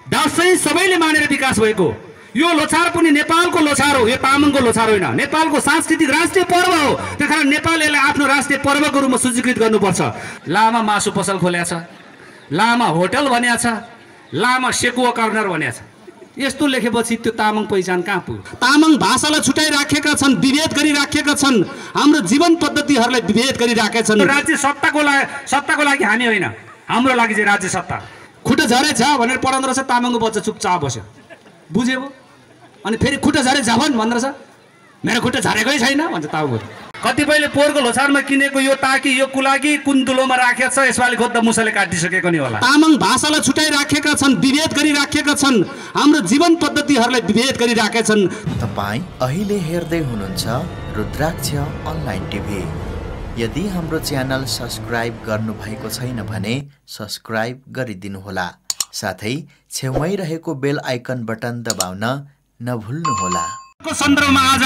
दसैँ सबैले मानेर विकास भएको यो लोछार पनि नेपालको लोछार हो, यो तामाङको लोछार होइन। नेपालको सांस्कृतिक राष्ट्रिय पर्व हो। त्यसकारण नेपालले आफ्नो राष्ट्रिय पर्वको रूपमा सूचीकृत गर्नुपर्छ। लामा मासु पसल खोलेको छ, लामा होटल भनेको छ, लामा सेकुवा कर्नर भनेको छ। यस्तो लेखेपछि त्यो तामाङ पहिचान कहाँ पुग्यो? तामाङ भाषालाई छुटाइराखेका छन्, विभेद गरिराखेका छन्, हाम्रो जीवन पद्धतिहरूलाई विभेद गरिराखेका छन्। राज्य सत्ताको लागि हामी होइन, हाम्रो लागि चाहिँ राज्य सत्ता। खुट्टा झरेछ भनेर पढाउँदो रहेछ, तामाङको बच्चा चुपचाप बस्यो, बुझ्यो? अनि फेरि खुट्टा झरे झभन् भन्दो रहेछ, मेरो खुट्टा झरेकै छैन भन्छ तामाङ। कतिपयले पोहोरको लोछारमा किनेको यो ताकी यो कुलाकी कुन दुलोमा राखेको छ, यसपालि खोज्दा मुसाले काटिसकेको नि होला। तामाङ भाषालाई छुटाइराखेका छन्, विभेद गरिराखेका छन्, हाम्रो जीवन पद्धतिहरूलाई विभेद गरिराखेका छन्। तपाईँ अहिले हेर्दै हुनुहुन्छ रुद्राक्ष अनलाइन टिभी। यदि हाम्रो च्यानल सब्स्क्राइब गर्नुभएको छैन भने सब्स्क्राइब गरिदिनुहोला, साथै छेउमै रहेको बेल आइकन बटन दबाउन नभुल्नुहोला। को सन्दर्भमा आज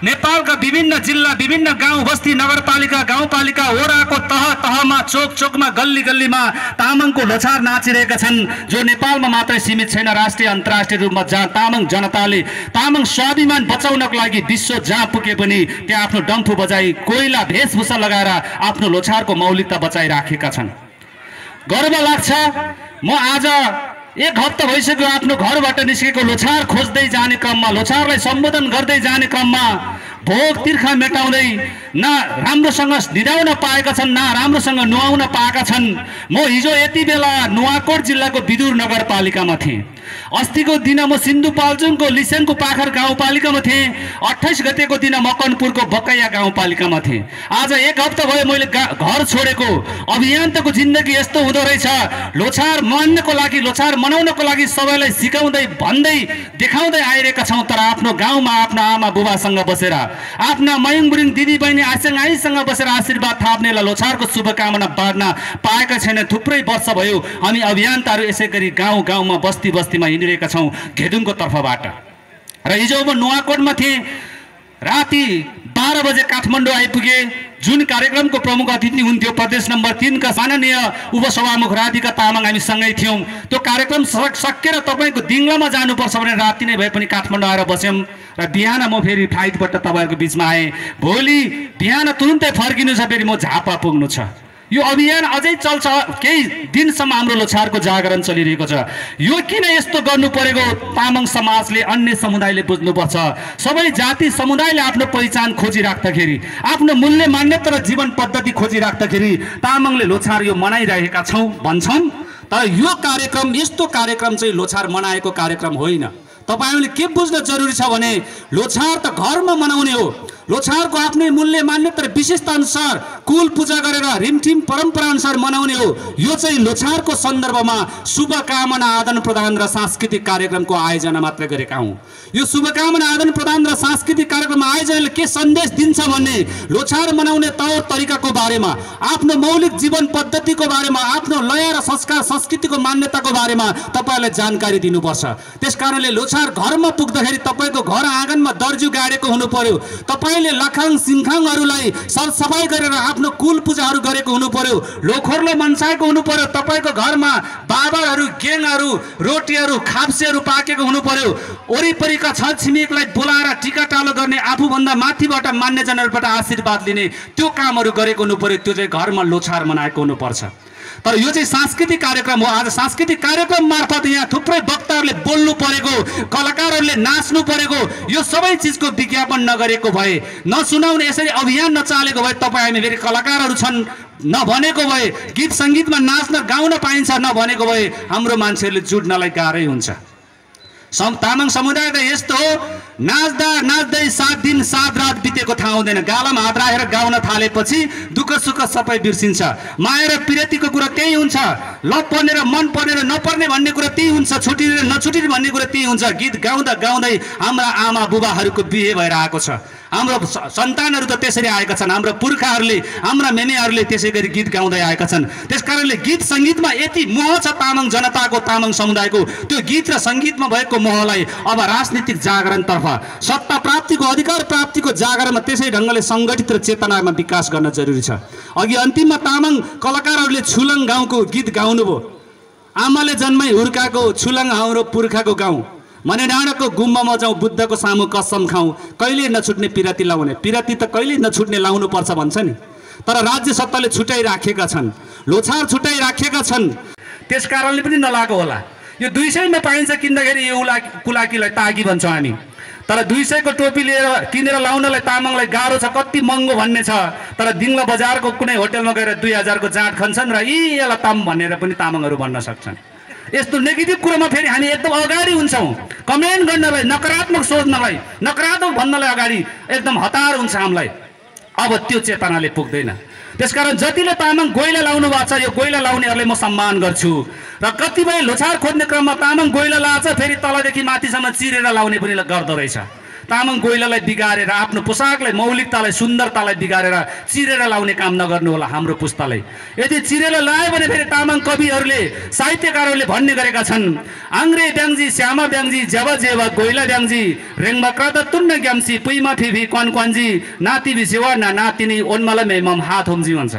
नेपालका विभिन्न जिल्ला, विभिन्न गाउँ बस्ती, नगरपालिका, गाउँपालिका, वडाको तह तहमा, चोक चोकमा, गल्ली गल्लीमा तामाङको लोछार नाचिरहेका छन्, जो नेपालमा मात्रै सीमित छैन, राष्ट्रिय अन्तर्राष्ट्रिय रूपमा जहाँ तामाङ जनताले तामाङ स्वाभिमान बचाउनको लागि विश्व जहाँ पुगे पनि त्यहाँ आफ्नो डम्फु बजाई, कोइला भेषभूषा लगाएर आफ्नो लोछारको मौलिकता बचाइराखेका छन्। गर्व लाग्छ। म आज एक हप्ता भइसक्यो आफ्नो घरबाट निस्केको, लोछार खोज्दै जाने क्रममा, लोछारलाई सम्बोधन गर्दै जाने क्रममा भोग तिर्खा मेटाउँदै न राम्रोसँग निदाउन पाएका छन्, न राम्रोसँग नुहाउन पाएका छन्। म हिजो यति बेला नुवाकोट जिल्लाको विदुर नगरपालिकामा थिएँ। अस्तिको दिन म सिन्धुपाल्चोकको लिसेनको पाखर गाउँपालिकामा थिएँ। 28 गतेको दिन मकनपुरको बकैया गाउँपालिकामा थिएँ। आज एक हप्ता भयो मैले घर छोडेको। अभियन्ताको जिन्दगी यस्तो हुँदो रहेछ। लोछार मान्नको लागि, लोछार मनाउनको लागि सबैलाई सिकाउँदै भन्दै देखाउँदै आइरहेका छौँ, तर आफ्नो गाउँमा आफ्ना आमा बुबासँग बसेर, आफ्ना मयङ बुढिङ दिदी बहिनी आइसँग आइसँग बसेर आशीर्वाद थाप्नेलाई लोछारको शुभकामना बाँड्न पाएका छैन। थुप्रै वर्ष भयो हामी अभियन्ताहरू यसै गरी गाउँ गाउँमा, बस्ती बस्तीमा हिँडिरहेका छौँ घेदुङको तर्फबाट। र हिजो म नुवाकोटमा थिएँ। राति 12 बजे काठमाडौँ आइपुगे। जुन कार्यक्रमको प्रमुख अतिथि हुन्थ्यो प्रदेश नम्बर 3 का माननीय उपसभामुख राधिका तामाङ, हामी सँगै थियौँ। त्यो कार्यक्रम सकेर तपाईँको दिङ्लामा जानुपर्छ भने राति नै भए पनि काठमाडौँ आएर बस्यौँ। र बिहान म फेरि फ्लाइटबाट तपाईँहरूको बिचमा आएँ। भोलि बिहान तुरुन्तै फर्किनु छ, फेरि म झापा पुग्नु छ। यो अभियान अझै चल्छ, केही दिनसम्म हाम्रो लोछारको जागरण चलिरहेको छ। यो किन यस्तो गर्नु परेको? तामाङ समाजले, अन्य समुदायले बुझ्नुपर्छ। सबै जाति समुदायले आफ्नो पहिचान खोजिराख्दाखेरि, आफ्नो मूल्य मान्यता र जीवन पद्धति खोजिराख्दाखेरि तामाङले लोछार यो मनाइरहेका छौँ भन्छौँ। तर यो कार्यक्रम, यस्तो कार्यक्रम चाहिँ लोछार मनाएको कार्यक्रम होइन। तपाईहरूले के बुझ्न जरुरी छ भने लोछार त घरमा मनाउने हो। लोछारको आफ्नै मूल्य मान्यता र विशेषता अनुसार कुल पूजा गरेर रिमठिम परम्परा अनुसार मनाउने हो। यो चाहिँ लोछारको सन्दर्भमा शुभकामना आदान प्रदान र सांस्कृतिक कार्यक्रमको आयोजना मात्र गरेका हौँ। यो शुभकामना आदान प्रदान र सांस्कृतिक कार्यक्रम आयोजनाले के सन्देश दिन्छ भने लोछार मनाउने तौर तरिकाको बारेमा, आफ्नो मौलिक जीवन पद्धतिको बारेमा, आफ्नो लय र संस्कार संस्कृतिको मान्यताको बारेमा तपाईहरुलाई जानकारी दिनुपर्छ। त्यसकारणले लोछार घरमा पुग्दाखेरि तपाईको घर आँगनमा दर्जु गाडेको हुनु पर्यो। तपाईले लखाङ सिङखाङहरुलाई सरसफाई गरेर आफ्नो कुल पूजाहरु गरेको हुनु पर्यो। लोखोरले मनसाएको हुनु पर्यो। तपाईको घरमा बाबाहरु, गेङहरु, रोटीहरु, खाप्सेहरु पाकेको हुनु पर्यो। वरिपरिका छरछिमेकलाई बोलाएर टिकाटालो गर्ने, आफूभन्दा माथिबाट मान्यजनहरुबाट आशीर्वाद लिने त्यो कामहरु गरेको हुनु पर्यो। त्यो चाहिँ घरमा लोछार मनाएको हुनु पर्छ। तर यो चाहिँ सांस्कृतिक कार्यक्रम हो। आज सांस्कृतिक कार्यक्रम मार्फत यहाँ थुप्रै वक्ताहरूले बोल्नु परेको, कलाकारहरूले नाच्नु परेको, यो सबै चिजको विज्ञापन नगरेको भए, नसुनाउने यसरी अभियान नचालेको भए, तपाईँ हामी फेरि कलाकारहरू छन् नभनेको भए, गीत सङ्गीतमा नाच्न गाउन पाइन्छ नभनेको भए हाम्रो मान्छेहरूले जुट्नलाई गाह्रै हुन्छ। तामाङ समुदाय त यस्तो हो, नाच्दा नाच्दै 7 दिन 7 रात बितेको थाहा हुँदैन। गालामा हात राखेर गाउन थालेपछि दुःख सुख सबै बिर्सिन्छ। माया र प्रीतिको कुरा त्यही हुन्छ। लत पर्ने र मन पर्ने र नपर्ने भन्ने कुरा त्यही हुन्छ। छुटिने र नछुटिने भन्ने कुरा त्यही हुन्छ। गीत गाउँदा गाउँदै हाम्रा आमा बुबाहरूको बिहे भएर आएको छ। हाम्रो सन्तानहरू त त्यसरी आएका छन्। हाम्रो पुर्खाहरूले, हाम्रा मेमेहरूले त्यसै गरी गीत गाउँदै आएका छन्। त्यसकारणले गीत सङ्गीतमा यति मोह छ तामाङ जनताको, तामाङ समुदायको। त्यो गीत र सङ्गीतमा भएको मोहलाई अब राजनीतिक जागरणतर्फ, सत्ता प्राप्तिको, अधिकार प्राप्तिको जागरणमा त्यसै ढङ्गले सङ्गठित र चेतनामा विकास गर्न जरुरी छ। अघि अन्तिममा तामाङ कलाकारहरूले छुलङ गाउँको गीत गाउनुभयो। आमाले जन्मै हुर्काको छुलङ हाम्रो पुर्खाको गाउँ मने डाँडाको गुम्बामा जाउँ बुद्धको सामु कसम खाउँ कहिले नछुट्ने पिराती लाउने पिराती त कहिले नछुट्ने लाउनु पर्छ भन्छ नि तर राज्य सत्ताले छुटाइराखेका छन् लोछार छुटाइराखेका छन् त्यस कारणले पनि नलागो होला यो 200 मा पाइन्छ किन्दाखेरि यो कुलाकीलाई तागी भन्छौँ हामी तर 200 को टोपी लिएर किनेर लाउनलाई तामाङलाई गाह्रो छ कति महँगो भन्ने छ तर दिङला बजारको कुनै होटलमा गएर 2000 को जाँड खन्छन् र यला ताम भनेर पनि तामाङहरू भन्न सक्छन् यस्तो नेगेटिभ कुरामा फेरि हामी एकदम अगाडि हुन्छौँ कमेन्ट गर्नलाई नकारात्मक सोच्नलाई नकारात्मक भन्नलाई अगाडि एकदम हतार हुन्छ हामीलाई अब त्यो चेतनाले पुग्दैन त्यसकारण जतिले तामाङ गोइला लाउनु भएको छ यो गोइला लाउनेहरूले म सम्मान गर्छु र कतिपय लोछार खोज्ने क्रममा तामाङ गोइला लाछ फेरि तलदेखि माथिसम्म चिरेर लाउने पनि गर्दो रहेछ तामाङ गोइलालाई बिगारेर आफ्नो पोसाकलाई मौलिकतालाई सुन्दरतालाई बिगारेर चिरेर लाउने काम नगर्नु होला हाम्रो पुस्ताले यदि चिरेर लायो भने फेरि तामाङ कविहरूले साहित्यकारहरूले भन्ने गरेका छन् आङ्ग्रे ब्याङ्जी श्यामा ब्याङ्जी जब जेवा गोइला ब्याङ्जी रेङमा क्रद तुन्न ग्याम्सी पुइमा फिफी क्वानक्वान्जी नाति बिसेवा ना नातिनी ओन्मला मेमम हात होम्जी भन्छ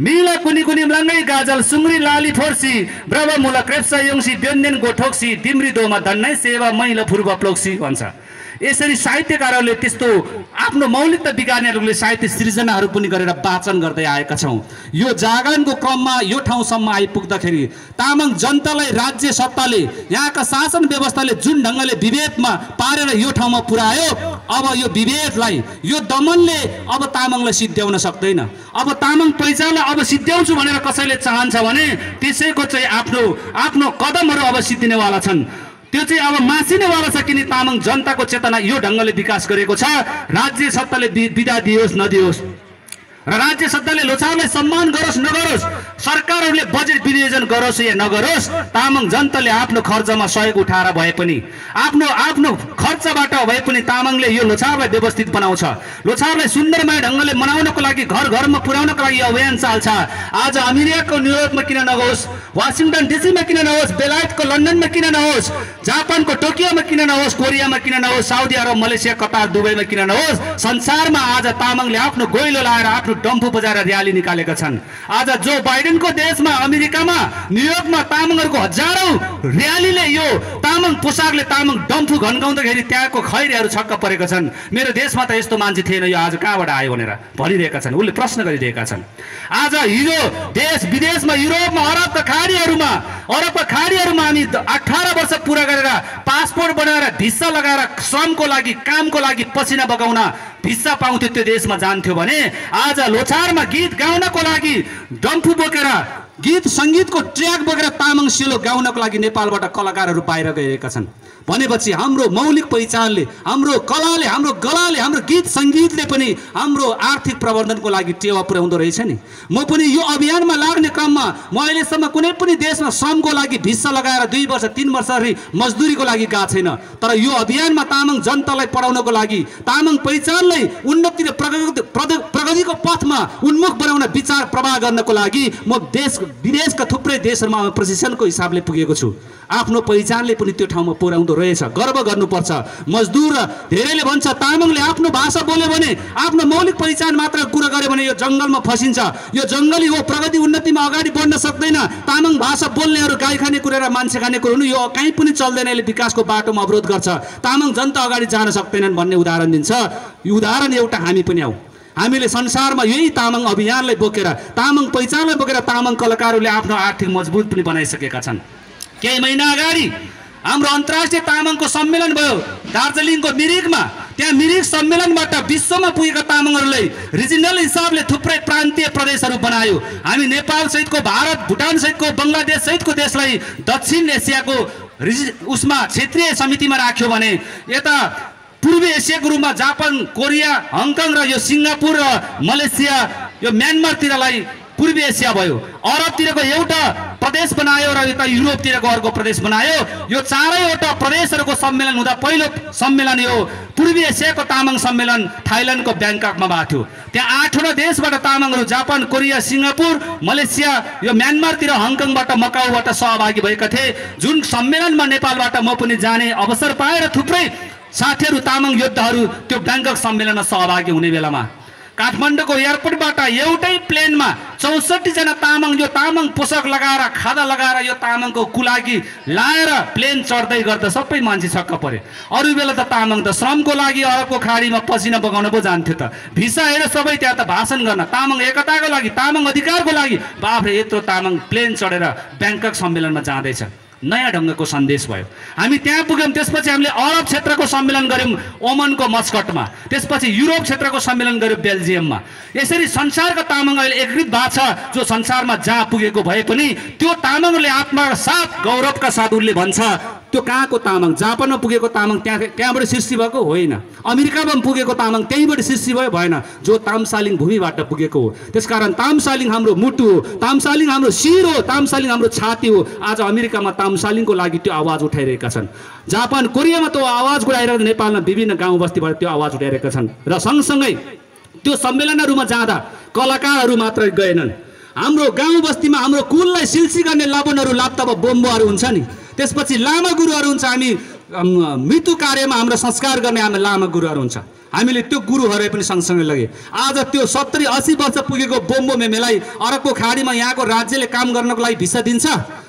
मिला कुनी कुनी लङ्गै गाजल सुङ्ग्री लाली फोर्सी ब्रव मुला क्रेप्सा योङसी व्यञ्जन गोठोक्सी तिम्री दोमा धन्नै सेवा मैला फुर्वा प्लोक्सी भन्छ यसरी साहित्यकारहरूले त्यस्तो आफ्नो मौलिकता बिगार्नेहरूले साहित्य सृजनाहरू पनि गरेर वाचन गर्दै आएका छौँ यो जागरणको क्रममा यो ठाउँसम्म आइपुग्दाखेरि तामाङ जनतालाई राज्य सत्ताले यहाँका शासन व्यवस्थाले जुन ढङ्गले विभेदमा पारेर यो ठाउँमा पुर्यायो अब यो विभेदलाई यो दमनले अब तामाङलाई सिद्ध्याउन सक्दैन अब तामाङ पहिचानलाई अब सिद्ध्याउँछु भनेर कसैले चाहन्छ भने त्यसैको चाहिँ आफ्नो कदमहरू अब सिद्धिनेवाला छन् त्यो चाहिँ अब मासिनेवाला छ किन तामाङ जनताको चेतना यो ढङ्गले विकास गरेको छ राज्य सत्ताले बिदा दियोस् नदियोस् र राज्य सत्ताले लोछारलाई सम्मान गरोस् नगरोस् सरकारहरूले बजेट विनियोजन गरोस् या नगरोस् तामाङ जनताले आफ्नो खर्चमा सहयोग उठाएर भए पनि आफ्नो खर्चबाट भए पनि तामाङले यो लोछारलाई व्यवस्थित बनाउँछ लोछारलाई सुन्दरमय ढङ्गले मनाउनको लागि घर घरमा पुर्याउनको लागि अभियान चाल्छ आज अमेरिकाको न्युयोर्कमा किन नहोस् वाशिङटन डीसीमा किन नहोस् बेलायतको लन्डनमा किन नहोस् जापानको टोकियोमा किन नहोस् कोरियामा किन नहोस् साउदी अरब मलेसिया कतार दुबईमा किन नहोस् संसारमा आज तामाङले आफ्नो गोइलो लाएर आफ्नो डम्फु बजाएर र्याली निकालेका छन् आज जो बाइडेनको देशमा अमेरिकामा न्युयोर्कमा तामाङहरूको हजारौं र्यालीले यो तामाङ पोसाकले तामाङ डम्फु घन्काउँदाखेरि त्यहाँको खैरेहरू छक्क परेका छन् मेरो देशमा त यस्तो मान्छे थिएन यो आज कहाँबाट आयो भनेर भनिरहेका छन् उनले प्रश्न गरिरहेका छन् आज हिजो देश विदेशमा युरोपमा अरबका खाडीहरूमा हामी 18 वर्ष पुरा गरेर पासपोर्ट बनाएर भिसा लगाएर श्रमको लागि कामको लागि पसिना बगाउन भिसा पाउँथ्यो त्यो देशमा जान्थ्यो भने आज लोछारमा गीत गाउनको लागि डम्फु बोकेर गीत संगीतको ट्र्याक बोकेर तामाङ सेलो गाउनको लागि नेपालबाट कलाकारहरू बाहिर गएका छन् भनेपछि हाम्रो मौलिक पहिचानले हाम्रो कलाले हाम्रो गलाले हाम्रो गीत संगीतले पनि हाम्रो आर्थिक प्रवर्धनको लागि टेवा पुर्याउँदो रहेछ नि म पनि यो अभियानमा लाग्ने क्रममा म अहिलेसम्म कुनै पनि देशमा श्रमको लागि भिसा लगाएर 2 वर्ष 3 वर्षरी मजदुरीको लागि गएको छैन तर यो अभियानमा तामाङ जनतालाई पढाउनको लागि तामाङ पहिचानलाई उन्नति र प्रगतिको पथमा उन्मुख बनाउन विचार प्रवाह गर्नको लागि म देश विदेशका थुप्रै देशहरूमा प्रशिक्षणको हिसाबले पुगेको छु आफ्नो पहिचानले पनि त्यो ठाउँमा पुर्याउँदो रहेछ गर्व गर्नुपर्छ मजदुर धेरैले भन्छ तामाङले आफ्नो भाषा बोल्यो भने आफ्नो मौलिक पहिचान मात्र कुरा गर्यो भने यो जंगलमा फसिन्छ यो जंगली हो प्रगति उन्नतिमा अगाडि बढ्न सक्दैन तामाङ भाषा बोल्नेहरू गाई खाने कुरा र मान्छे खाने कुरा हुनु यो कहीँ पनि चल्दैन यसले विकासको बाटोमा अवरोध गर्छ तामाङ जनता अगाडि जान सक्दैनन् भन्ने उदाहरण दिन्छ यो उदाहरण एउटा हामी पनि हौ हामीले संसारमा यही तामाङ अभियानलाई बोकेर तामाङ पहिचानलाई बोकेर तामाङ कलाकारहरूले आफ्नो आर्थिक मजबुत पनि बनाइसकेका छन् केही महिना अगाडि हाम्रो अन्तर्राष्ट्रिय तामाङको सम्मेलन भयो दार्जिलिङको मिरिकमा त्यहाँ मिरिक सम्मेलनबाट विश्वमा पुगेका तामाङहरूलाई रिजनल हिसाबले थुप्रै प्रान्तीय प्रदेशहरू बनायो हामी नेपाल सहितको भारत भुटान सहितको बङ्गलादेश सहितको देशलाई दक्षिण एसियाको उसमा क्षेत्रीय समितिमा राख्यो भने यता पूर्वी एसियाको रूपमा जापान कोरिया हङकङ र यो सिङ्गापुर र मलेसिया यो म्यानमारतिरलाई पूर्वी एसिया भयो अरबतिरको एउटा प्रदेश बनायो र यता युरोपतिरको अर्को प्रदेश बनायो यो चारैवटा प्रदेशहरूको सम्मेलन हुँदा पहिलो सम्मेलन यो पूर्वी एसियाको तामाङ सम्मेलन थाइल्यान्डको ब्याङ्ककमा भएको थियो त्यहाँ 8वटा देशबाट तामाङहरू जापान कोरिया सिङ्गापुर मलेसिया यो म्यानमारतिर हङकङबाट मकाउबाट सहभागी भएका थिए जुन सम्मेलनमा नेपालबाट म पनि जाने अवसर पाएर थुप्रै साथीहरू तामाङ योद्धाहरू त्यो ब्याङ्कक सम्मेलनमा सहभागी हुने बेलामा काठमाडौँको एयरपोर्टबाट एउटै प्लेनमा 64 जना तामाङ यो तामाङ पोसाक लगाएर खादा लगाएर यो तामाङको कुलागी लाएर प्लेन चढ्दै गर्दा सबै मान्छे छक्क परे। अरू बेला त तामाङ त श्रमको लागि अरबको खाडीमा पसिना बगाउन पो जान्थ्यो त, भिसा हेरेर सबै त्यहाँ त भाषण गर्न, तामाङ एकताको लागि, तामाङ अधिकारको लागि। बाफरे यत्रो तामाङ प्लेन चढेर ब्याङ्कक सम्मेलनमा जाँदैछ। नयाँ ढङ्गको सन्देश भयो। हामी त्यहाँ पुग्यौँ, त्यसपछि हामीले अरब क्षेत्रको सम्मेलन गऱ्यौँ ओमनको मस्कटमा, त्यसपछि युरोप क्षेत्रको सम्मेलन गऱ्यौँ बेल्जियममा। यसरी संसारका तामाङ अहिले एकीकृत भएको छ, जो संसारमा जहाँ पुगेको भए पनि त्यो तामाङले आत्माका साथ गौरवका साथ उसले भन्छ त्यो कहाँको तामाङ, जापानमा पुगेको तामाङ त्यहाँबाट सृष्टि भएको होइन, अमेरिकामा पुगेको तामाङ त्यहीँबाट सृष्टि भयो भएन, जो तामसालिङ भूमिबाट पुगेको हो। त्यसकारण तामसालिङ हाम्रो मुटु हो, तामसालिङ हाम्रो शिर हो, तामसालिङ हाम्रो छाती हो। आज अमेरिकामा तामसालिङको लागि त्यो आवाज उठाइरहेका छन्, जापान कोरियामा त्यो आवाज उठाइरहेका, नेपालमा विभिन्न गाउँ बस्तीबाट त्यो आवाज उठाइरहेका छन्। र सँगसँगै त्यो सम्मेलनहरूमा जाँदा कलाकारहरू मात्र गएनन्, हाम्रो गाउँ बस्तीमा हाम्रो कुललाई सिल्सी गर्ने लाबनहरू लाप्तामा बोम्बोहरू हुन्छ नि, त्यसपछि लामा गुरुहरू हुन्छ। हामी मृत्यु कार्यमा हाम्रो संस्कार गर्ने हामी लामा गुरुहरू हुन्छ, हामीले त्यो गुरुहरू पनि सँगसँगै लगे। आज त्यो 70-80 वर्ष पुगेको बोम्बो मेमेलाई अरबको खाडीमा यहाँको राज्यले काम गर्नको लागि भिसा दिन्छ,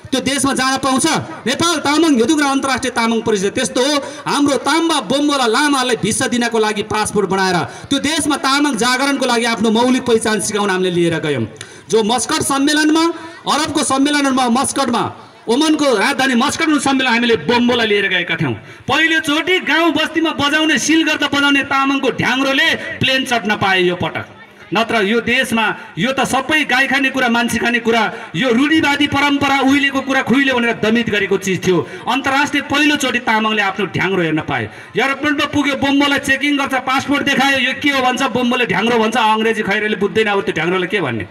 त्यो देशमा जान पाउँछ। नेपाल तामाङ युदुग्रा अन्तर्राष्ट्रिय तामाङ परिषद त्यस्तो हो, हाम्रो ताम्बा बोम्बोला लामालाई भिसा दिनको लागि पासपोर्ट बनाएर त्यो देशमा तामाङ जागरणको लागि आफ्नो मौलिक पहिचान सिकाउन हामीले लिएर गयौँ। जो मस्कट सम्मेलनमा, अरबको सम्मेलनमा, मस्कटमा, ओमनको राजधानी मस्कटको सम्मेलन हामीले बोम्बोलाई लिएर गएका थियौँ। पहिलोचोटि गाउँ बस्तीमा बजाउने, सिल गर्दा बजाउने तामाङको ढ्याङ्ग्रोले प्लेन चढ्न पाए यो पटक। नत्र यो देशमा यो त सबै गाई खाने कुरा, मान्छे खाने कुरा, यो रूढिवादी परम्परा उहिलेको कुरा खुइले भनेर दमित गरेको चिज थियो। अन्तर्राष्ट्रिय पहिलोचोटि तामाङले आफ्नो ढ्याङ्ग्रो हेर्न पाए। एयरपोर्टमा पुग्यो, बोम्बोलाई चेकिङ गर्छ, पासपोर्ट देखायो, यो के हो भन्छ, बोम्बोले ढ्याङ्ग्रो भन्छ, अङ्ग्रेजी खैरेले बुझ्दैन। अब त्यो ढ्याङ्ग्रोले के भन्ने,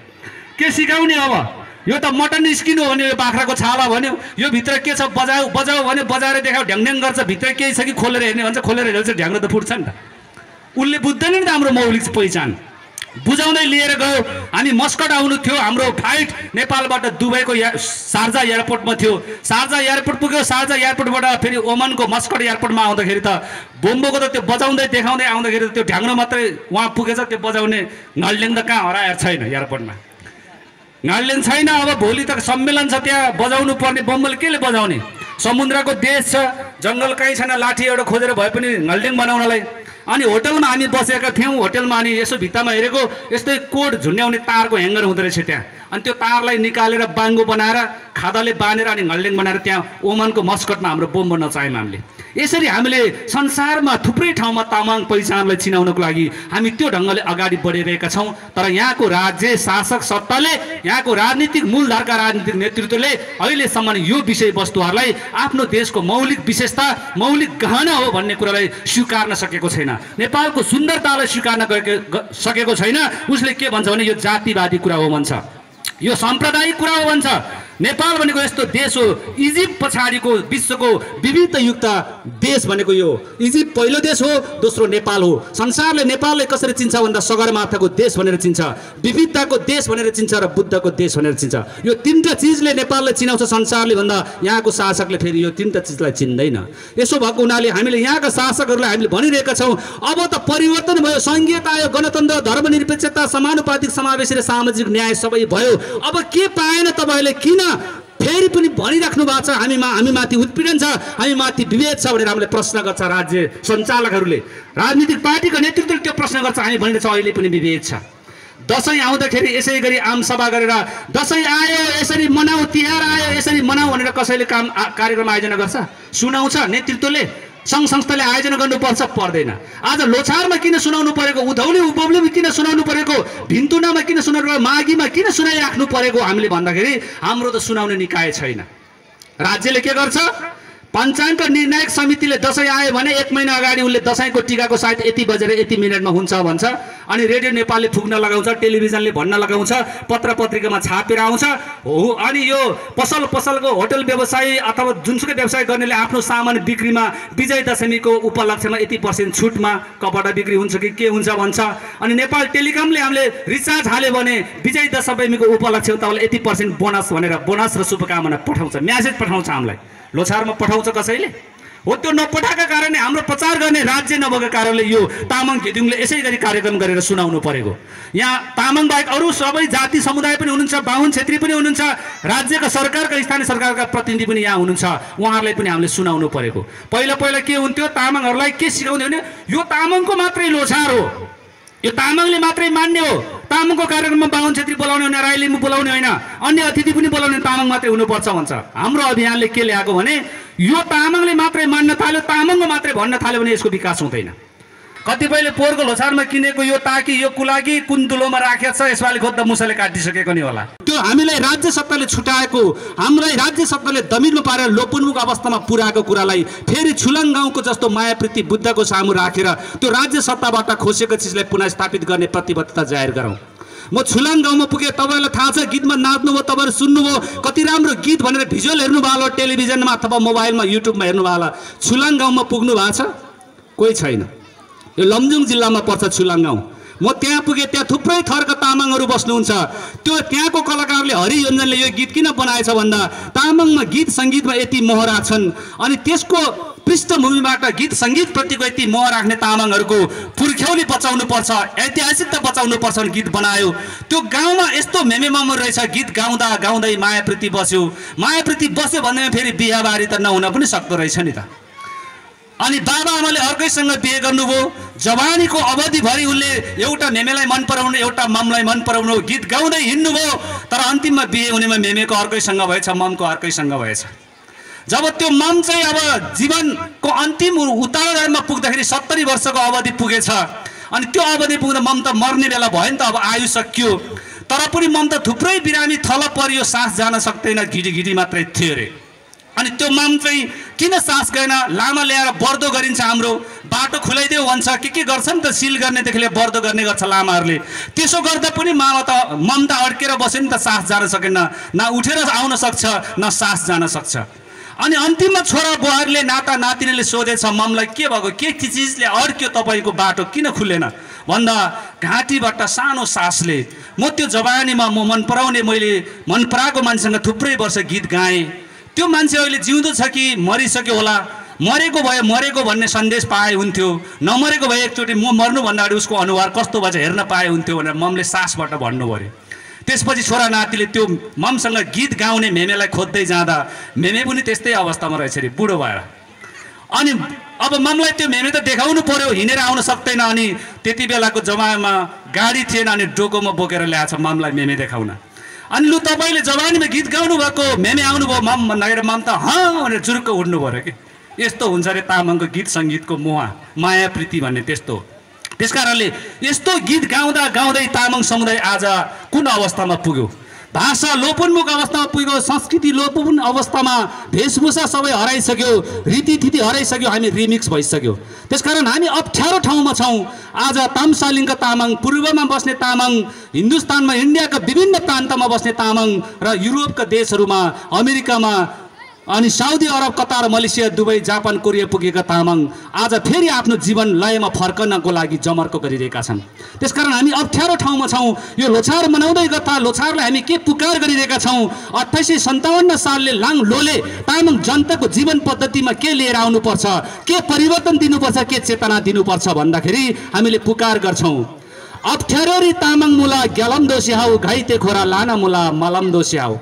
के सिकाउने? अब यो त मटन स्किन हो भने, यो बाख्राको छाला भन्यो, यो भित्र के छ बजाऊ बजाऊ भने बजाएर देखाऊ, ढ्याङढ्याङ गर्छ, भित्र केही छ कि खोलेर हेर्ने भन्छ, खोलेर हेर्छ, ढ्याङ्ग्रो त फुट्छ नि त। उसले बुझ्दैन नि त हाम्रो मौलिक पहिचान। बुझाउँदै लिएर गयो। हामी मस्कट आउनु थियो, हाम्रो फ्लाइट नेपालबाट दुबईको शारजा एयरपोर्टमा थियो। शारजा एयरपोर्ट पुग्यो, शारजा एयरपोर्टबाट फेरि ओमनको मस्कट एयरपोर्टमा आउँदाखेरि त बोम्बोको त त्यो बजाउँदै देखाउँदै आउँदाखेरि त्यो ढ्याङ्ग्रो मात्रै उहाँ पुगेछ, त्यो बजाउने नल्डेङ त कहाँ हराएर छैन एयरपोर्टमा, नल्डेङ छैन। अब भोलि त सम्मेलन छ, त्यहाँ बजाउनु पर्ने, बोम्बोले केले बजाउने? समुद्रको देश छ, जङ्गल कहीँ छैन, लाठी एउटा खोजेर भए पनि नल्डेङ बनाउनलाई। अनि होटलमा हामी बसेका थियौँ, होटलमा अनि यसो भित्तामा हेरेको यस्तै कोड झुन्ड्याउने तारको ह्याङ्गर हुँदो रहेछ त्यहाँ। अनि त्यो तारलाई निकालेर बाङ्गो बनाएर खादाले बाँधेर अनि नल्डेङ बनाएर त्यहाँ ओमनको मस्कटमा हाम्रो बोम्बो नचायौँ हामीले। यसरी हामीले संसारमा थुप्रै ठाउँमा तामाङ पहिचानलाई चिनाउनको लागि हामी त्यो ढङ्गले अगाडि बढिरहेका छौँ। तर यहाँको राज्य शासक सत्ताले, यहाँको राजनीतिक मूलधारका राजनीतिक नेतृत्वले अहिलेसम्म यो विषयवस्तुहरूलाई आफ्नो देशको मौलिक विशेषता, मौलिक गहना हो भन्ने कुरालाई स्वीकार्न सकेको छैन। नेपालको सुन्दरतालाई स्वीकार्न सकेको छैन। उसले के भन्छ भने यो जातिवादी कुरा हो भन्छ, यो साम्प्रदायिक कुरा हो भन्छ। नेपाल भनेको यस्तो देश हो, इजिप्ट पछाडिको विश्वको विविधतायुक्त देश भनेको यो इजिप्ट पहिलो देश हो, दोस्रो नेपाल हो। संसारले नेपाललाई कसरी चिन्छ भन्दा सगरमाथाको देश भनेर चिन्छ, विविधताको देश भनेर चिन्छ र बुद्धको देश भनेर चिन्छ। यो तीनटा चिजले नेपाललाई चिनाउँछ संसारले भन्दा यहाँको शासकले फेरि यो तीनटा चिजलाई चिन्दैन। यसो भएको हुनाले हामीले यहाँका शासकहरूलाई हामीले भनिरहेका छौँ, अब त परिवर्तन भयो, संघीयता आयो, गणतन्त्र, धर्मनिरपेक्षता, समानुपातिक समावेशी र सामाजिक न्याय सबै भयो। अब के पाएन तपाईँले? किन फेरि पनि भनिराख्नु भएको छ हामी माथि उत्पीडन छ, हामी माथि विभेद छ भनेर हामीले प्रश्न गर्छ राज्य सञ्चालकहरूले, राजनीतिक पार्टीको नेतृत्वले त्यो प्रश्न गर्छ। हामी भनिरहेछ अहिले पनि विभेद छ। दसैँ आउँदाखेरि यसै गरी आमसभा गरेर दसैँ आयो यसरी मनाऊ, तिहार आयो यसरी मनाऊ भनेर कसैले कार्यक्रम आयोजना गर्छ? सुनाउँछ नेतृत्वले? सङ्घ संस्थाले आयोजना गर्नुपर्छ? पर्दैन। आज लोछारमा किन सुनाउनु परेको, उधौली उपौलीमा किन सुनाउनु परेको, भिन्तुनामा किन सुनाउनु परेको, माघीमा किन सुनाइराख्नु परेको हामीले भन्दाखेरि हाम्रो त सुनाउने निकाय छैन। राज्यले के गर्छ? पञ्चाङ्ग निर्णायक समितिले दसैँ आयो भने 1 महिना अगाडि उसले दसैँको टिकाको सायद यति बजेर यति मिनटमा हुन्छ भन्छ। अनि रेडियो नेपालले फुक्न लगाउँछ, टेलिभिजनले भन्न लगाउँछ, पत्र पत्रिकामा छापेर आउँछ। हो अनि यो पसलको होटल व्यवसायी अथवा जुनसुकै व्यवसाय गर्नेले आफ्नो सामान बिक्रीमा विजय दशमीको उपलक्ष्यमा यति % छुटमा कपडा बिक्री हुन्छ कि के हुन्छ भन्छ। अनि नेपाल टेलिकमले हामीले रिचार्ज हाल्यो भने विजय दशमीको उपलक्ष्य तपाईँलाई यति % बोनस भनेर बोनस र शुभकामना पठाउँछ, म्यासेज पठाउँछ हामीलाई। लोछारमा पठाउँछ कसैले? हो त्यो नपठाएका कारणले हाम्रो प्रचार गर्ने राज्य नभएको कारणले यो तामाङ घेदिङले यसै गरी कार्यक्रम गरेर सुनाउनु परेको। यहाँ तामाङ बाहेक अरू सबै जाति समुदाय पनि हुनुहुन्छ, बाहुन क्षेत्री पनि हुनुहुन्छ, राज्यका सरकारका स्थानीय सरकारका प्रतिनिधि पनि यहाँ हुनुहुन्छ, उहाँहरूलाई पनि हामीले सुनाउनु परेको। पहिला पहिला के हुन्थ्यो, तामाङहरूलाई के सिकाउँथ्यो भने यो तामाङको मात्रै लोछार हो, यो तामाङले मात्रै मान्ने हो, तामाङको कार्यक्रममा बाहुन क्षेत्री बोलाउने होइन, राई लिम्बू बोलाउने होइन, अन्य अतिथि पनि बोलाउने, तामाङ मात्रै हुनुपर्छ भन्छ। हाम्रो अभियानले के ल्याएको भने यो तामाङले मात्रै मान्न थाल्यो, तामाङको मात्रै भन्न थाल्यो भने यसको विकास हुँदैन। कतिपयले पोहोरको लोछारमा किनेको यो ताकी यो कुलाकी कुन दुलोमा राखेको छ, यसपालि खोज्दा मुसाले काटिसकेको नि होला। त्यो हामीलाई राज्य सत्ताले छुटाएको, हामीलाई राज्य सत्ताले दमिलो पारेर लोपोन्मुख अवस्थामा पुर्याएको कुरालाई फेरि छुलाङ गाउँको जस्तो मायाप्रीति बुद्धको सामु राखेर त्यो राज्य सत्ताबाट खोसेको चिजलाई पुनः स्थापित गर्ने प्रतिबद्धता जाहेर गरौँ। म छुलाङ गाउँमा पुगेँ, तपाईँलाई थाहा छ, गीतमा नाच्नुभयो, तपाईँहरू सुन्नुभयो, कति राम्रो गीत भनेर भिजुअल हेर्नुभयो होला, टेलिभिजनमा अथवा मोबाइलमा युट्युबमा हेर्नुभयो होला। छुलाङ गाउँमा पुग्नु भएको छ? कोही छैन। यो लमजुङ जिल्लामा पर्छ छुलाङ गाउँ। म त्यहाँ पुगेँ, त्यहाँ थुप्रै थरका तामाङहरू बस्नुहुन्छ। त्यो त्यहाँको कलाकारले हरियोञ्जनले यो गीत किन बनाएछ भन्दा तामाङमा गीत सङ्गीतमा यति मोह राख्छन्, अनि त्यसको पृष्ठभूमिबाट गीत सङ्गीतप्रतिको यति मोह राख्ने तामाङहरूको पुर्ख्यौली बचाउनु पर्छ, ऐतिहासिकता बचाउनु पर्छ भने गीत बनायो। त्यो गाउँमा यस्तो मेमेमामु रहेछ, गीत गाउँदा गाउँदै मायाप्रीति बस्यो, मायाप्रीति बस्यो भन्दैमा फेरि बिहाबारी त नहुन पनि सक्दो रहेछ नि त। अनि बाबाआमाले अर्कैसँग बिहे गर्नुभयो, जवानीको अवधिभरि उनले एउटा मेमेलाई मन पराउनु, एउटा ममलाई मन पराउनु, गीत गाउँदै हिँड्नुभयो, तर अन्तिममा बिहे हुनेमा मेमेको अर्कैसँग भएछ, ममको अर्कैसँग भएछ। जब त्यो मम चाहिँ अब जीवनको अन्तिम उतारमा पुग्दाखेरि 70 वर्षको अवधि पुगेछ, अनि त्यो अवधि पुग्दा मम त मर्ने बेला भयो नि त, अब आयु सकियो, तर पनि मम त थुप्रै बिरामी थल परियो, सास जान सक्दैन, घिडी मात्रै थियो अरे। अनि त्यो मम चाहिँ किन सास गएन, लामा ल्याएर बर्दो गरिन्छ, हाम्रो बाटो खुलाइदेऊ भन्छ, के गर्छन् त, सिल गर्नेदेखि लिएर बर्दो गर्ने गर्छ लामाहरूले। त्यसो गर्दा पनि मम त अड्केर बस्यो नि त, सास जान सकेन, न उठेर आउन सक्छ न सास जान सक्छ। अनि अन्तिममा छोरा बुहारीले नाता नातिनीले सोधेछ ममलाई, के भएको, के चिजले अड्क्यो तपाईँको बाटो किन खुलेन भन्दा घाँटीबाट सानो सासले। म त्यो जवानीमा म मन पराउने, मैले मन पराएको मान्छेसँग थुप्रै वर्ष गीत गाएँ, त्यो मान्छे अहिले जिउँदो छ कि मरिसक्यो होला, मरेको भन्ने सन्देश पाए हुन्थ्यो, नमरेको भए एकचोटि म मर्नुभन्दा अगाडि उसको अनुहार कस्तो भएछ हेर्न पाए हुन्थ्यो भनेर ममले सासबाट भन्नु पर्यो। त्यसपछि छोरा नातिले त्यो ममसँग गीत गाउने मेमेलाई खोज्दै जाँदा मेमे पनि त्यस्तै अवस्थामा रहेछ अरे, बुढो भएर। अनि अब ममलाई त्यो मेमे त देखाउनु पर्यो, हिँडेर आउन सक्दैन, अनि त्यति बेलाको जमानामा गाडी थिएन, अनि डोकोमा बोकेर ल्याएछ ममलाई मेमे देखाउन। अनि लु तपाईँले जवानीमा गीत गाउनु भएको, मेमे आउनुभयो मम भन्दाखेरि मम त हाँ भनेर जुरुक्क उड्नु पऱ्यो कि। यस्तो हुन्छ अरे तामाङको गीत सङ्गीतको मोह, माया प्रीति भन्ने त्यस्तो। त्यसकारणले यस्तो गीत गाउँदा गाउँदै तामाङ समुदाय आज कुन अवस्थामा पुग्यो, भाषा लोपोन्मुख अवस्थामा पुग्यो, संस्कृति लोपोन्मुख अवस्थामा, वेशभूषा सबै हराइसक्यो, रीतिथिति हराइसक्यो, हामी रिमिक्स भइसक्यो। त्यसकारण हामी अप्ठ्यारो ठाउँमा छौँ। आज तामसालिङका तामाङ, पूर्वमा बस्ने तामाङ, हिन्दुस्तानमा इन्डियाका विभिन्न प्रान्तमा बस्ने तामाङ र युरोपका देशहरूमा, अमेरिकामा, अनि Saudi Arab, Qatar, Malaysia, Dubai, Japan, Korea पुगेका तामाङ आज फेरि आफ्नो जीवन लयमा फर्कनको लागि जमर्को गरिरहेका छन्। त्यसकारण हामी अप्ठ्यारो ठाउँमा छौँ। यो लोछार मनाउँदै गर्दा लोछारलाई हामी के पुकार गरिरहेका छौँ, 2857 सालले लाङलोले तामाङ जनताको जीवन पद्धतिमा के लिएर आउनुपर्छ, के परिवर्तन दिनुपर्छ, के चेतना दिनुपर्छ भन्दाखेरि हामीले पुकार गर्छौँ, अप्ठ्यारोरी तामाङ मुला ग्यालम दोस्याउ, घाइते खोरा लाना मुला मलम दोस्याउ।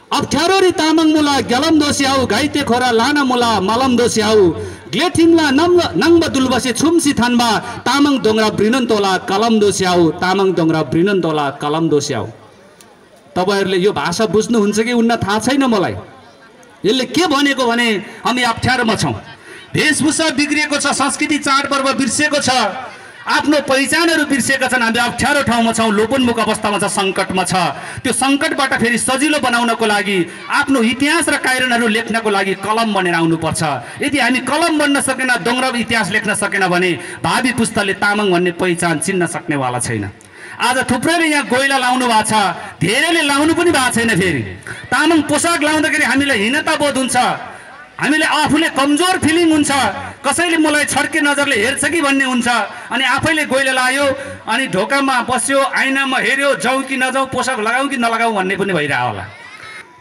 अप्ठ्यारोरी तामाङ मुला ग्यालम दोस्याउ, घाइते खोरा लाना मुला मलम दोस्याउ। ग्लेठिङला नङ्ब दुलबसे छुम्सी थानमा, तामाङ दोङ्रा ब्रिनन्तोला कलम दोस्याउ, तामाङ दोङ्रा ब्रिनन्तोला कलम दोस्याउ। तपाईँहरूले यो भाषा बुझ्नुहुन्छ कि उन्न थाहा छैन मलाई। यसले के भनेको भने हामी अप्ठ्यारोमा छौँ, वेशभूषा बिग्रिएको छ, संस्कृति चाडपर्व बिर्सिएको छ, आफ्नो पहिचानहरू बिर्सिएका छन्, हामी अप्ठ्यारो ठाउँमा छौँ, लोपोन्मुख अवस्थामा छ, सङ्कटमा छ। त्यो सङ्कटबाट फेरि सजिलो बनाउनको लागि, आफ्नो इतिहास र काइरनहरू लेख्नको लागि कलम बनेर आउनुपर्छ। यदि हामी कलम बन्न सकेन, दोङ्ग्रा इतिहास लेख्न सकेन भने भावी पुस्ताले तामाङ भन्ने पहिचान चिन्न सक्नेवाला छैन। आज थुप्रैले यहाँ गोइला लाउनु भएको छ, धेरैले लाउनु पनि भएको छैन। फेरि तामाङ पोसाक लाउँदाखेरि हामीलाई हीनता बोध हुन्छ, हामीले आफूले कमजोर फिलिङ हुन्छ, कसैले मलाई छड्के नजरले हेर्छ कि भन्ने हुन्छ। अनि आफैले गोइला लायो, अनि ढोकामा बस्यो, ऐनामा हेऱ्यो, जाउँ कि नजाउँ, पोसाक लगाउँ कि नलगाउँ भन्ने पनि भइरह होला।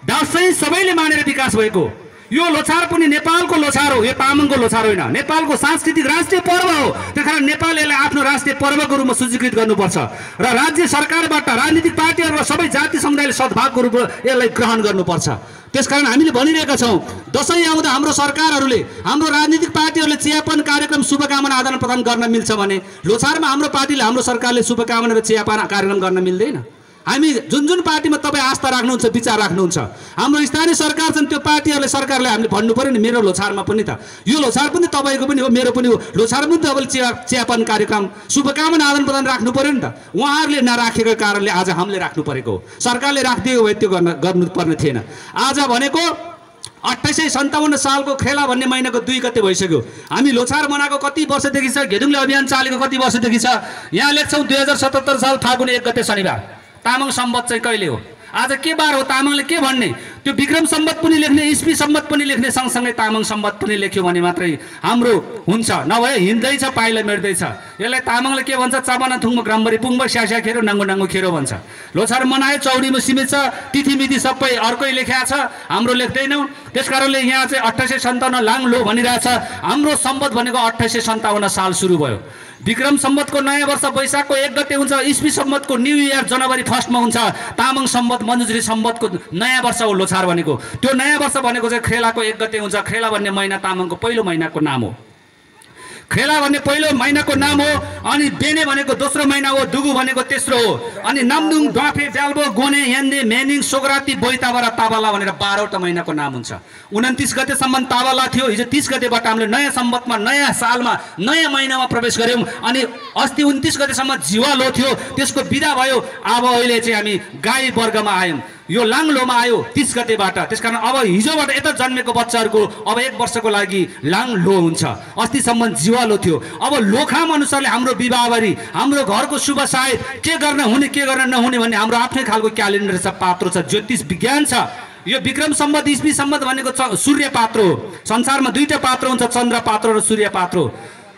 दसैँ सबैले मानेर विकास भएको, यो लोछार पनि नेपालको लोछार हो, यो तामाङको लोछार होइन। नेपालको सांस्कृतिक राष्ट्रिय पर्व हो। त्यसकारण नेपाल यसलाई आफ्नो राष्ट्रिय पर्वको रूपमा सूचीकृत गर्नुपर्छ र राज्य सरकारबाट राजनीतिक पार्टीहरू र सबै जाति समुदायले सद्भावको रूपमा यसलाई ग्रहण गर्नुपर्छ। त्यसकारण हामीले भनिरहेका छौँ, दसैँ आउँदा हाम्रो सरकारहरूले, हाम्रो राजनीतिक पार्टीहरूले चियापान कार्यक्रम शुभकामना आदान प्रदान गर्न मिल्छ भने लोछारमा हाम्रो पार्टीले, हाम्रो सरकारले शुभकामना र चियापान कार्यक्रम गर्न मिल्दैन। हामी जुन पार्टीमा तपाईँ आस्था राख्नुहुन्छ, विचार राख्नुहुन्छ, हाम्रो स्थानीय सरकार छन्, त्यो पार्टीहरूले, सरकारले हामीले भन्नु पऱ्यो नि, मेरो लोछारमा पनि त यो लोछार पनि तपाईँको पनि हो, मेरो पनि हो, लोछार पनि तपाईँले चियापान कार्यक्रम शुभकामना आदान प्रदान राख्नु पऱ्यो नि त। उहाँहरूले नराखेको कारणले आज हामीले राख्नु परेको हो। सरकारले राखिदिएको भए त्यो गर्नुपर्ने थिएन। आज भनेको 2857 सालको खेला भन्ने महिनाको 2 गते भइसक्यो। हामी लोछार मनाएको कति वर्षदेखि छ, घेदुङले अभियान चालेको कति वर्षदेखि छ। यहाँ लेख्छौँ 2077 साल फागुन 1 गते शनिबार। तामाङ सम्बत चाहिँ कहिले हो, आज के बार हो, तामाङले के भन्ने, त्यो विक्रम सम्बत पनि लेख्ने, इस्वी सम्बत पनि लेख्ने, सँगसँगै तामाङ सम्बत पनि लेख्यो भने मात्रै हाम्रो हुन्छ। नभए हिँड्दैछ पाइला मेट्दैछ। यसलाई तामाङले के भन्छ, चाबाना थुङ्गो ग्रामबरी पुङ्गो स्यास्या खेरो नाङ्गो नाङ्गो खेरो भन्छ। लोछार मनायो, चौडीमा सीमित छ, तिथिमिति सबै अर्कै लेख्या छ, हाम्रो लेख्दैनौँ। त्यसकारणले यहाँ चाहिँ 2857 लाङलो भनिरहेछ। हाम्रो सम्बत भनेको 2857 साल सुरु भयो। विक्रम सम्बतको नयाँ वर्ष वैशाखको 1 गते हुन्छ। इस्वी सम्बतको न्यू इयर जनवरी 1 मा हुन्छ। तामाङ सम्बत मनुश्री सम्बतको नयाँ वर्ष हो लोछार भनेको। त्यो नयाँ वर्ष भनेको चाहिँ खेलाको 1 गते हुन्छ। खेला भन्ने महिना तामाङको पहिलो महिनाको नाम हो। खेला भन्ने पहिलो महिनाको नाम हो। अनि बेने भनेको दोस्रो महिना हो। दुगु भनेको तेस्रो हो। अनि नामदुङ, ड्वाफे, जाल्बो, गोने, यान्दे, मेनिङ, सोगराती, बोइताबरा, ताबाला भनेर 12वटा महिनाको नाम हुन्छ। 29 गतेसम्म ताबाला थियो। हिजो 30 गतेबाट हामीले नयाँ सम्बतमा, नयाँ सालमा, नयाँ महिनामा प्रवेश गऱ्यौँ। अनि अस्ति 29 गतेसम्म जिवालो थियो, त्यसको बिदा भयो। अब अहिले चाहिँ हामी गाई वर्गमा आयौँ। यो लाङलोमा आयो 30 गतेबाट। त्यसकारण अब हिजोबाट यता जन्मेको बच्चाहरूको अब 1 वर्षको लागि लाङलो हुन्छ। अस्तिसम्म जिवालो थियो। अब लोखाम अनुसारले हाम्रो विवाहबारी, हाम्रो घरको शुभ सायद के गर्न हुने, के गर्न नहुने भन्ने हाम्रो आफ्नै खालको क्यालेन्डर छ, पात्रो छ, ज्योतिष विज्ञान छ। यो विक्रम सम्बत, इस्वी सम्बत भनेको सूर्य पात्रो हो। संसारमा 2टा पात्रो हुन्छ, चन्द्र पात्रो र सूर्य पात्रो।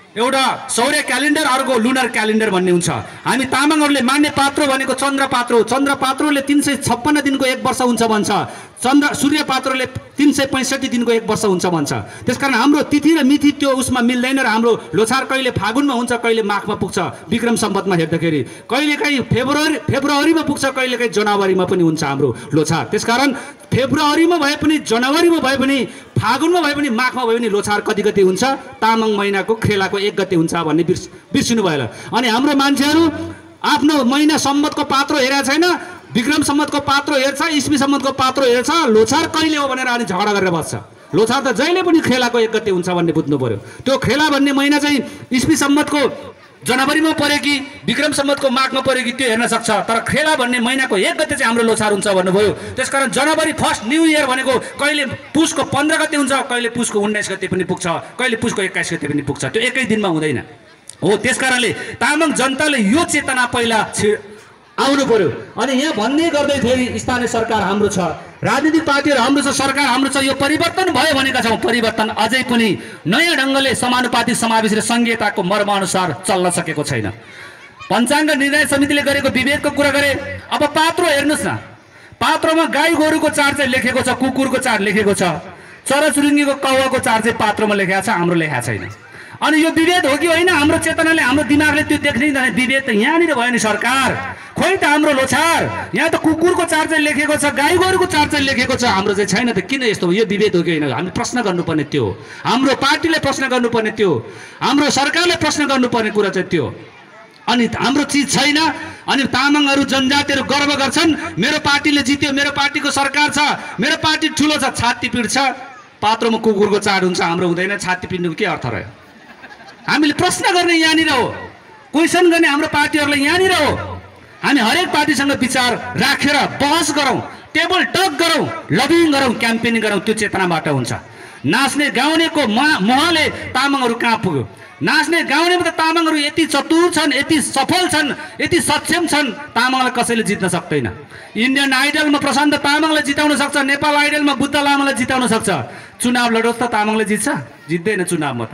एउटा सौर्य क्यालेन्डर, अर्को लुनर क्यालेन्डर भन्ने हुन्छ। हामी तामाङहरूले मान्ने पात्रो भनेको चन्द्र पात्रो। चन्द्र पात्रोले 356 दिनको 1 वर्ष हुन्छ भन्छ। सूर्य पात्रोले 365 दिनको 1 वर्ष हुन्छ भन्छ। त्यसकारण हाम्रो तिथि र मिति त्यो उसमा मिल्दैन र हाम्रो लोछार कहिले फागुनमा हुन्छ, कहिले माघमा पुग्छ। विक्रम सम्बतमा हेर्दाखेरि कहिलेकाहीँ फेब्रुअरीमा पुग्छ, कहिलेकाहीँ जनवरीमा पनि हुन्छ हाम्रो लोछार। त्यसकारण फेब्रुअरीमा भए पनि, जनवरीमा भए पनि, फागुनमा भए पनि, माघमा भए पनि लोछार कति गते हुन्छ, तामाङ महिनाको खेलाको 1 गते हुन्छ भन्ने बिर्सिनु भएन। अनि हाम्रो मान्छेहरू आफ्नो महिना सम्बतको पात्रो हेरेको छैन, विक्रम सम्बतको पात्रो हेर्छ, इस्वी सम्बतको पात्रो हेर्छ, लोछार कहिले हो भनेर अनि झगडा गरेर बस्छ। लोछार त जहिले पनि खेलाको 1 गते हुन्छ भन्ने बुझ्नु पर्यो। त्यो खेला भन्ने महिना चाहिँ इस्वी सम्बतको जनवरीमा पऱ्यो कि विक्रम सम्बतको माघमा पऱ्यो कि त्यो हेर्न सक्छ। तर खेला भन्ने महिनाको 1 गते चाहिँ हाम्रो लोछार हुन्छ भन्नुभयो। त्यसकारण जनवरी 1 न्यू इयर भनेको कहिले पुसको 15 गते हुन्छ, कहिले पुसको 19 गते पनि पुग्छ, कहिले पुसको 21 गते पनि पुग्छ। त्यो एकै दिनमा हुँदैन हो। त्यसकारणले तामाङ जनताले यो चेतना पहिला आउनु पर्यो। अनि यहाँ भन्ने गर्दै फेरि स्थानीय सरकार हाम्रो छ, राजनीतिक पार्टीहरू हाम्रो छ, सरकार हाम्रो छ। यो परिवर्तन भयो भनेका छौँ। परिवर्तन अझै पनि नयाँ ढङ्गले समानुपातिक समावेश र संहिताको मर्मानुसार चल्न सकेको छैन। पञ्चाङ्ग निर्णय समितिले गरेको विभेदको कुरा गरे। अब पात्रो हेर्नुहोस् न, पात्रोमा गाई गोरुको चाड चाहिँ लेखेको छ, कुकुरको चाड लेखेको छ, चराचुरुङ्गीको कौवाको चाड चाहिँ पात्रोमा लेखेको छ, हाम्रो लेखेको छैन। अनि यो विभेद हो कि होइन? हाम्रो चेतनाले, हाम्रो दिमागले त्यो देख्दैन। विभेद त यहाँनिर भयो नि सरकार। खोइ त हाम्रो लोछार यहाँ त कुकुरको चाड चाहिँ लेखेको छ, गाई गोरुको चाड चाहिँ लेखेको छ, हाम्रो चाहिँ छैन त। किन यस्तो? यो विभेद हो कि होइन? हामी प्रश्न गर्नुपर्ने त्यो हो। हाम्रो पार्टीले प्रश्न गर्नुपर्ने त्यो, हाम्रो सरकारले प्रश्न गर्नुपर्ने कुरा चाहिँ त्यो। अनि हाम्रो चिज छैन। अनि तामाङहरू, जनजातिहरू गर्व गर्छन्, मेरो पार्टीले जित्यो, मेरो पार्टीको सरकार छ, मेरो पार्टी ठुलो छ। छाती पिट्छ। पात्रोमा कुकुरको चाड हुन्छ, हाम्रो हुँदैन। छाती पिट्नुको के अर्थ रह्यो? हामीले प्रश्न गर्ने यहाँनिर हो, क्वेसन गर्ने हाम्रो पार्टीहरूलाई यहाँनिर हो। हामी हरेक पार्टीसँग विचार राखेर बहस गरौँ, टेबल टक गरौँ, लबिङ गरौँ, क्याम्पेनिङ गरौँ। त्यो चेतनाबाट हुन्छ। नाच्ने गाउनेको मोहले तामाङहरू कहाँ पुग्यो? नाच्ने गाउनेमा त तामाङहरू यति चतुर छन्, यति सफल छन्, यति सक्षम छन्, तामाङलाई कसैले जित्न सक्दैन। इन्डियन आइडलमा प्रशान्त तामाङलाई जिताउन सक्छ, नेपाल आइडलमा बुद्ध लामालाई जिताउन सक्छ। चुनाव लडोस् त तामाङले जित्छ? जित्दैन चुनावमा त।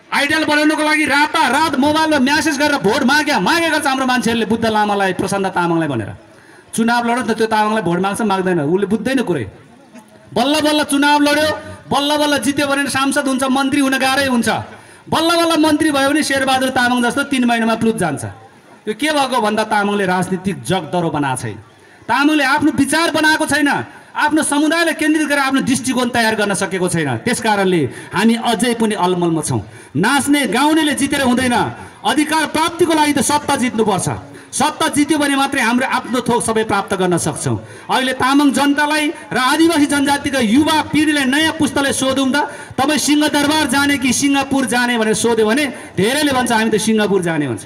आइडल बनाउनुको लागि रातारात मोबाइलमा म्यासेज गरेर भोट मागेका छ हाम्रो मान्छेहरूले बुद्ध लामालाई, प्रशान्त तामाङलाई भनेर। चुनाव लडोस् न, त्यो तामाङलाई भोट माग्छ माग्दैन, उसले बुझ्दैन कुरै। बल्ल बल्ल चुनाव लड्यो, बल्ल बल्ल जित्यो भने सांसद हुन्छ, मन्त्री हुन गाह्रै हुन्छ। बल्ल बल्ल मन्त्री भयो भने शेरबहादुर तामाङ जस्तो 3 महिनामा प्रुफ जान्छ। यो के भएको भन्दा तामाङले राजनीतिक जगदरो बनाएको छैन, तामाङले आफ्नो विचार बनाएको छैन, आफ्नो समुदायलाई केन्द्रित गरेर आफ्नो दृष्टिकोण तयार गर्न सकेको छैन। त्यसकारणले हामी अझै पनि अलमलमा छौँ। नाच्ने गाउनेले जितेर हुँदैन, अधिकार प्राप्तिको लागि त सत्ता जित्नुपर्छ। सत्ता जित्यो भने मात्रै हाम्रो आफ्नो थोक सबै प्राप्त गर्न सक्छौँ। अहिले तामाङ जनतालाई र आदिवासी जनजातिका युवा पिँढीलाई नयाँ पुस्तालाई सोधौँ त, तपाईँ सिंहदरबार जाने कि सिङ्गापुर जाने भनेर सोध्यो भने धेरैले भन्छ हामी त सिङ्गापुर जाने भन्छ।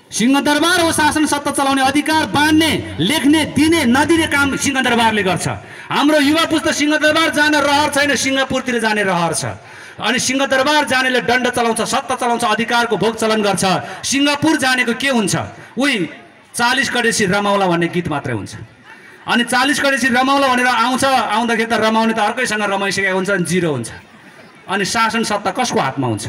सिंहदरबार हो शासन सत्ता चलाउने, अधिकार बाँड्ने, लेख्ने, दिने नदिने काम सिंहदरबारले गर्छ। हाम्रो युवा पुस्ता सिंहदरबार जान रहर छैन, सिङ्गापुरतिर जाने रहर छ। अनि सिंहदरबार जानेले दण्ड चलाउँछ, सत्ता चलाउँछ, अधिकारको भोग चलन गर्छ। सिङ्गापुर जानेको के हुन्छ? उही 40 कडेसी रमाउला भन्ने गीत मात्रै हुन्छ। अनि 40 कडेसी रमाउला भनेर आउँछ, आउँदाखेरि त रमाउने त अर्कैसँग रमाइसकेको हुन्छ, अनि जिरो हुन्छ। अनि शासन सत्ता कसको हातमा हुन्छ?